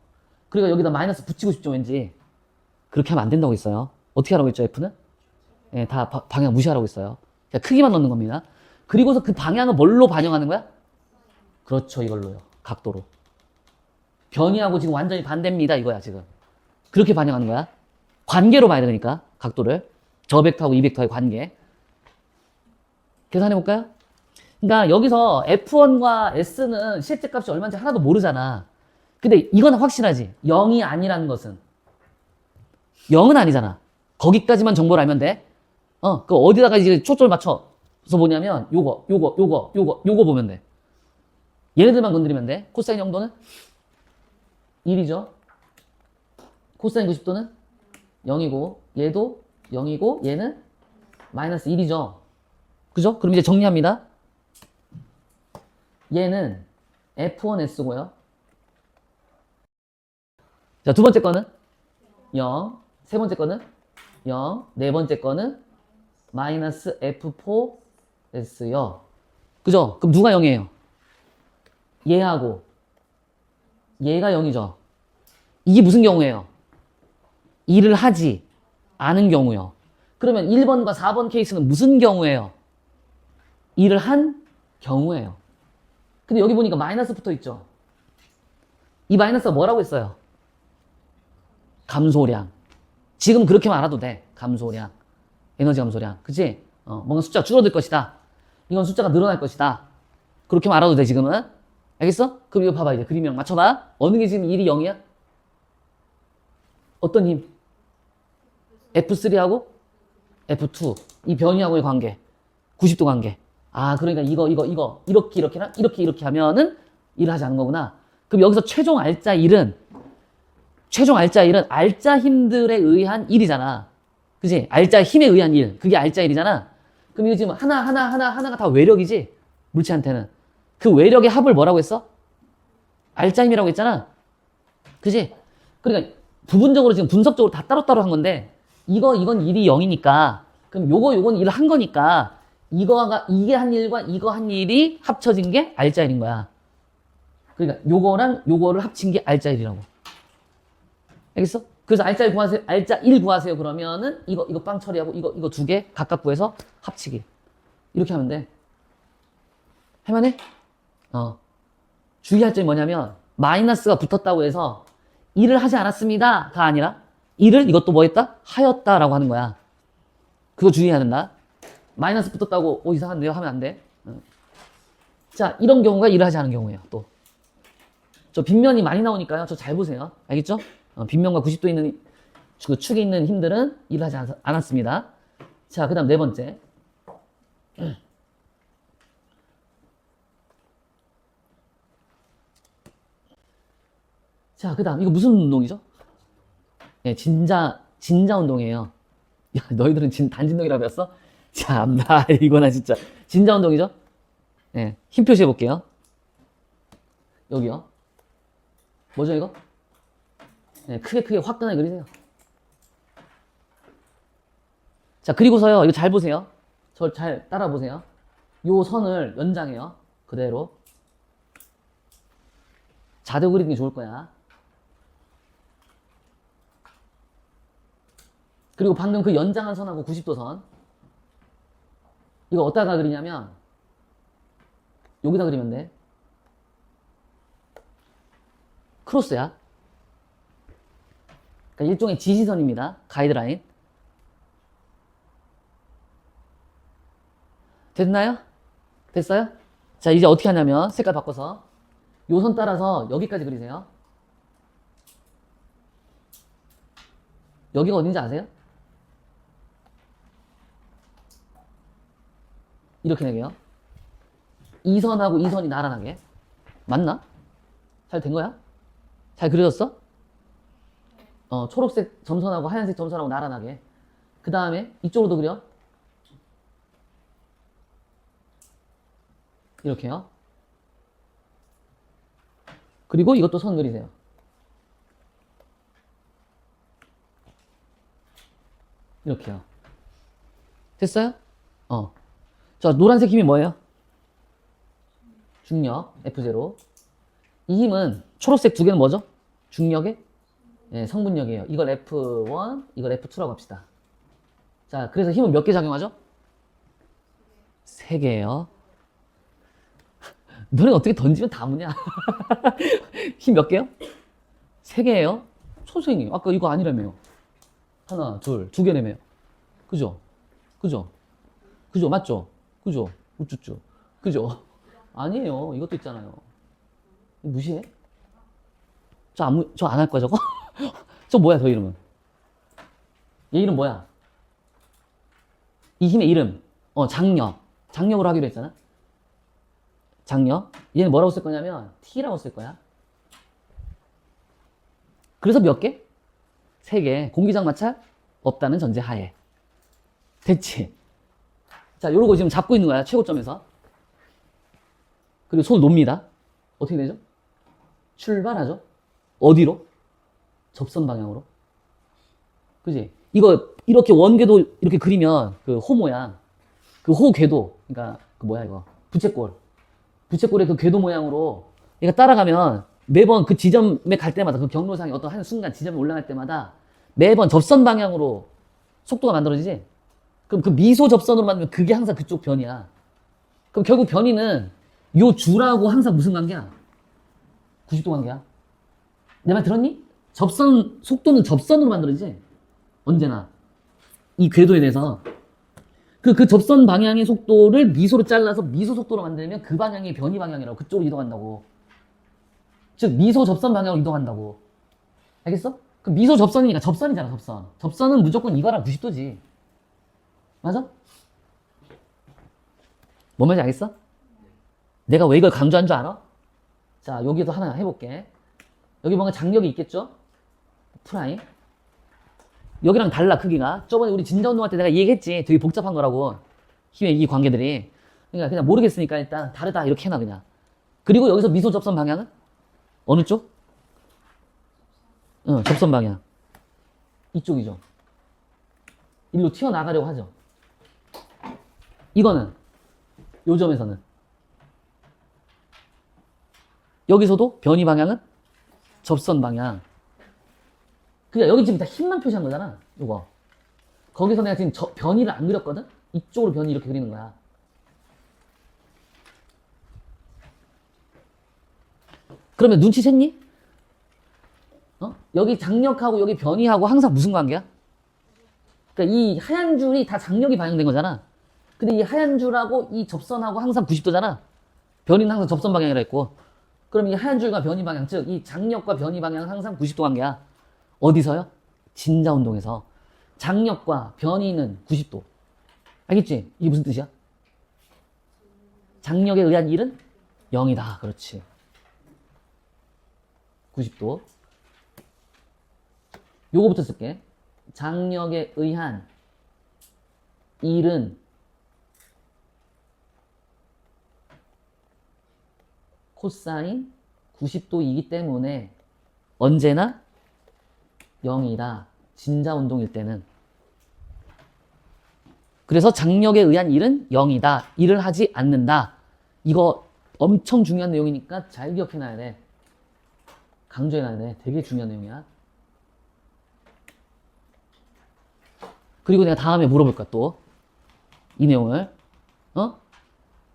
그리고 여기다 마이너스 붙이고 싶죠, 왠지. 그렇게 하면 안 된다고 했어요. 어떻게 하라고 했죠, F는? 예, 다 방향 무시하라고 했어요. 자, 크기만 넣는 겁니다. 그리고서 그 방향은 뭘로 반영하는 거야? 그렇죠, 이걸로요. 각도로. 변이하고 지금 완전히 반대입니다, 이거야, 지금. 그렇게 반영하는 거야. 관계로 봐야 되니까, 각도를. 저 벡터하고 이 벡터의 관계. 계산해볼까요? 그러니까 여기서 F1과 S는 실제 값이 얼마인지 하나도 모르잖아. 근데 이건 확실하지. 0이 아니라는 것은. 0은 아니잖아. 거기까지만 정보를 알면 돼. 그 어디다가 이제 초점을 맞춰서 뭐냐면 요거 보면 돼. 얘네들만 건드리면 돼. 코사인 정도는 1이죠. 코사인 90도는 0이고 얘도 0이고 얘는 마이너스 1이죠. 그죠? 그럼 이제 정리합니다. 얘는 F1S고요. 자, 두 번째 거는 0, 세 번째 거는 0, 네 번째 거는 마이너스 F4S요. 그죠? 그럼 누가 0이에요? 얘하고 얘가 0이죠. 이게 무슨 경우예요? 일을 하지 않은 경우요. 그러면 1번과 4번 케이스는 무슨 경우예요? 일을 한 경우예요. 근데 여기 보니까 마이너스 붙어 있죠. 이 마이너스가 뭐라고 했어요? 감소량. 지금 그렇게만 알아도 돼. 감소량. 에너지 감소량. 그치? 뭔가 숫자가 줄어들 것이다. 이건 숫자가 늘어날 것이다. 그렇게만 알아도 돼, 지금은. 알겠어? 그럼 이거 봐봐, 이제 그림이랑 맞춰봐. 어느 게 지금 1이 0이야? 어떤 힘? F3하고 F2. 이 변이하고의 관계. 90도 관계. 아, 그러니까 이렇게 하면은 일을 하지 않는 거구나. 그럼 여기서 최종 알짜 1은 알짜 힘들에 의한 1이잖아. 그지? 알짜 힘에 의한 1. 그게 알짜 1이잖아. 그럼 이거 지금 하나가 다 외력이지? 물체한테는. 그 외력의 합을 뭐라고 했어? 알짜 힘이라고 했잖아. 그지? 그러니까 부분적으로 지금 분석적으로 다 따로따로 한 건데 이건 일이 0이니까 그럼 요건 일을 한 거니까 이게 한 일과 이거 한 일이 합쳐진 게 알짜 일인 거야. 그러니까 요거랑 요거를 합친 게 알짜 일이라고. 알겠어? 그래서 알짜 1 구하세요. 알짜 1 구하세요. 그러면은 이거 빵 처리하고 이거 두 개 각각 구해서 합치기. 이렇게 하면 돼. 할만해? 주의할 점이 뭐냐면 마이너스가 붙었다고 해서 일을 하지 않았습니다가 아니라 일을 이것도 뭐 했다? 하였다라고 하는 거야. 그거 주의해야 된다. 마이너스 붙었다고 이상한데요? 하면 안 돼. 자, 이런 경우가 일을 하지 않은 경우예요. 또. 저 빗면이 많이 나오니까요. 저 잘 보세요. 알겠죠? 빗면과 90도 있는 그 축에 있는 힘들은 일을 하지 않았습니다. 자, 그 다음 네 번째. 자, 그 다음 이거 무슨 운동이죠? 예, 진자 운동이에요. 야, 너희들은 단진동이라고 배웠어? 참나, 이거나 진짜. 진자 운동이죠? 예, 힘 표시해 볼게요. 여기요. 뭐죠, 이거? 예, 크게 화끈하게 그리세요. 자, 그리고서요, 이거 잘 보세요. 저를 잘 따라 보세요. 요 선을 연장해요. 그대로. 자료 그리는 게 좋을 거야. 그리고 방금 그 연장한 선하고 90도 선. 이거 어디다가 그리냐면, 여기다 그리면 돼. 크로스야. 그러니까 일종의 지시선입니다. 가이드라인. 됐나요? 됐어요? 자, 이제 어떻게 하냐면, 색깔 바꿔서, 요 선 따라서 여기까지 그리세요. 여기가 어딘지 아세요? 이렇게 내게요. 이 선하고 이 선이 나란하게. 맞나? 잘 된 거야? 잘 그려졌어? 초록색 점선하고 하얀색 점선하고 나란하게. 그 다음에 이쪽으로도 그려. 이렇게요. 그리고 이것도 선 그리세요. 이렇게요. 됐어요? 자, 노란색 힘이 뭐예요? 중력, F0. 이 힘은 초록색 두 개는 뭐죠? 중력의 성분력이에요. 이걸 F1, 이걸 F2라고 합시다. 자, 그래서 힘은 몇 개 작용하죠? 3개예요. 너네 어떻게 던지면 다 무냐? 힘 몇 개요? 3개예요. 선생님, 아까 이거 아니라며요. 하나, 둘, 2개라며요. 그죠? 그죠? 그죠? 맞죠? 그죠? 우쭈쭈. 그죠? 아니에요. 이것도 있잖아요. 무시해? 저 안 할 거야, 저거? 저 뭐야, 저 이름은? 얘 이름 뭐야? 이 힘의 이름. 장력. 장력으로 하기로 했잖아. 장력. 얘는 뭐라고 쓸 거냐면, T라고 쓸 거야. 그래서 몇 개? 3개. 공기장 마찰 없다는 전제 하에. 됐지? 자, 요러고 지금 잡고 있는 거야, 최고점에서. 그리고 손을 놓습니다. 어떻게 되죠? 출발하죠? 어디로? 접선 방향으로. 그지? 이거, 이렇게 원궤도 이렇게 그리면, 그 호 모양, 그 호 궤도, 그러니까, 그 뭐야, 이거. 부채꼴. 부채꼴의 그 궤도 모양으로 얘가 따라가면 매번 그 지점에 갈 때마다 그 경로상에 어떤 한 순간 지점에 올라갈 때마다 매번 접선 방향으로 속도가 만들어지지? 그럼 그 미소 접선으로 만들면 그게 항상 그쪽 변이야. 그럼 결국 변이는 요 줄하고 항상 무슨 관계야? 90도 관계야. 내 말 들었니? 접선, 속도는 접선으로 만들어지지? 언제나. 이 궤도에 대해서. 그 접선 방향의 속도를 미소로 잘라서 미소 속도로 만들면 그 방향이 변이 방향이라고. 그쪽으로 이동한다고. 즉, 미소 접선 방향으로 이동한다고. 알겠어? 그 미소 접선이니까 접선이잖아, 접선. 접선은 무조건 이거랑 90도지. 맞아? 뭔 말인지 알겠어? 내가 왜 이걸 강조한 줄 알아? 자, 여기도 하나 해볼게. 여기 뭔가 장력이 있겠죠? 프라임. 여기랑 달라, 크기가. 저번에 우리 진자운동할 때 내가 얘기했지. 되게 복잡한 거라고. 힘의 이 관계들이. 그러니까 그냥 모르겠으니까 일단 다르다 이렇게 해놔, 그냥. 그리고 여기서 미소 접선 방향은? 어느 쪽? 접선 방향. 이쪽이죠. 일로 튀어나가려고 하죠. 이거는, 요 점에서는. 여기서도 변이 방향은? 접선 방향. 그러니까 여기 지금 다 힘만 표시한 거잖아, 요거. 거기서 내가 지금 변이를 안 그렸거든? 이쪽으로 변이 이렇게 그리는 거야. 그러면 눈치챘니? 여기 장력하고 여기 변이하고 항상 무슨 관계야? 그러니까 이 하얀 줄이 다 장력이 반영된 거잖아. 근데 이 하얀 줄하고 이 접선하고 항상 90도잖아. 변이는 항상 접선 방향이라 했고. 그럼 이 하얀 줄과 변이 방향, 즉 이 장력과 변이 방향은 항상 90도 관계야. 어디서요? 진자운동에서. 장력과 변이는 90도. 알겠지? 이게 무슨 뜻이야? 장력에 의한 일은 0이다. 그렇지. 90도. 요거부터 쓸게. 장력에 의한 일은 코사인 90도이기 때문에 언제나 0이다. 진자운동일 때는. 그래서 장력에 의한 일은 0이다. 일을 하지 않는다. 이거 엄청 중요한 내용이니까 잘 기억해놔야 돼. 강조해놔야 돼. 되게 중요한 내용이야. 그리고 내가 다음에 물어볼 거야, 또. 이 내용을.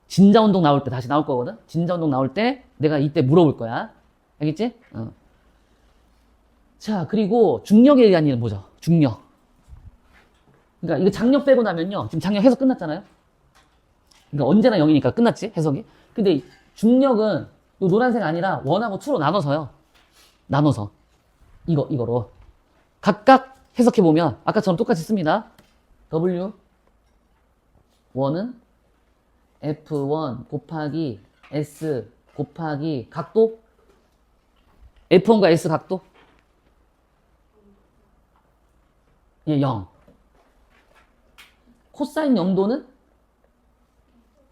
진자운동 나올 때 다시 나올 거거든? 진자운동 나올 때 내가 이때 물어볼 거야. 알겠지? 자, 그리고 중력에 의한 일은 뭐죠? 중력. 그러니까 이거 장력 빼고 나면요. 지금 장력 해석 끝났잖아요? 그러니까 언제나 0이니까 끝났지? 해석이. 근데 중력은 이 노란색 아니라 1하고 2로 나눠서요. 나눠서. 이거로. 각각 해석해보면 아까처럼 똑같이 씁니다. W 1은 F1 곱하기 S 곱하기 각도? F1과 S 각도? 예, 0. 코사인 0도는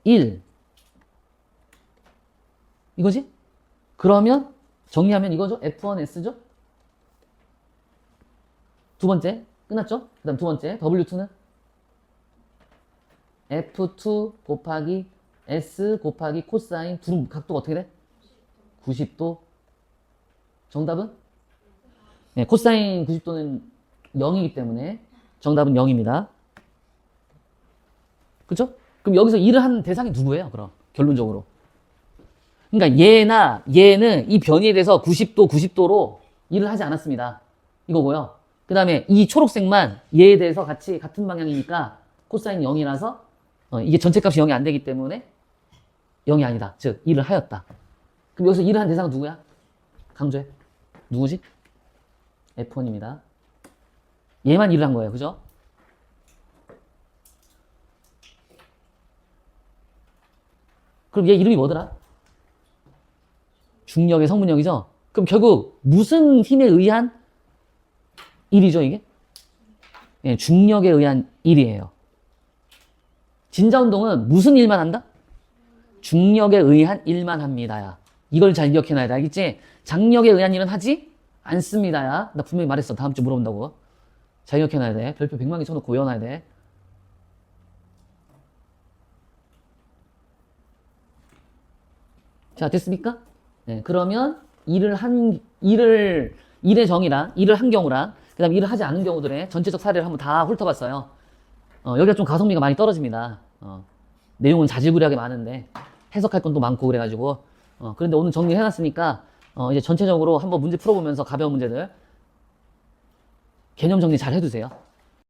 1. 이거지? 그러면 정리하면 이거죠? F1S죠? 두 번째, 끝났죠? 그 다음 두 번째, W2는 F2 곱하기 S 곱하기 코사인 둘은 각도가 어떻게 돼? 90도. 정답은? 네, 코사인 90도는 0이기 때문에 정답은 0입니다. 그쵸? 그럼 여기서 일을 한 대상이 누구예요? 그럼 결론적으로. 그러니까 얘는 이 변이에 대해서 90도로 일을 하지 않았습니다. 이거고요. 그 다음에 이 초록색만 얘에 대해서 같은 방향이니까 코사인 0이라서 이게 전체 값이 0이 안 되기 때문에 0이 아니다. 즉 일을 하였다. 그럼 여기서 일을 한 대상은 누구야? 강조해. 누구지? F1입니다. 얘만 일을 한 거예요. 그죠? 그럼 얘 이름이 뭐더라? 중력의 성분력이죠? 그럼 결국 무슨 힘에 의한 일이죠, 이게? 예, 중력에 의한 일이에요. 진자운동은 무슨 일만 한다? 중력에 의한 일만 합니다야. 이걸 잘 기억해놔야 돼. 알겠지? 장력에 의한 일은 하지 않습니다야. 나 분명히 말했어. 다음 주 물어본다고. 잘 기억해놔야 돼. 별표 100만 개 쳐놓고 외워놔야 돼. 자, 됐습니까? 네, 그러면 일의 정의랑 일을 한 경우랑 그 다음에 일을 하지 않은 경우들의 전체적 사례를 한번 다 훑어봤어요. 여기가 좀 가성비가 많이 떨어집니다. 내용은 자질구레하게 많은데 해석할 건 또 많고 그래가지고 그런데 오늘 정리해놨으니까 이제 전체적으로 한번 문제 풀어보면서 가벼운 문제들 개념 정리 잘 해두세요.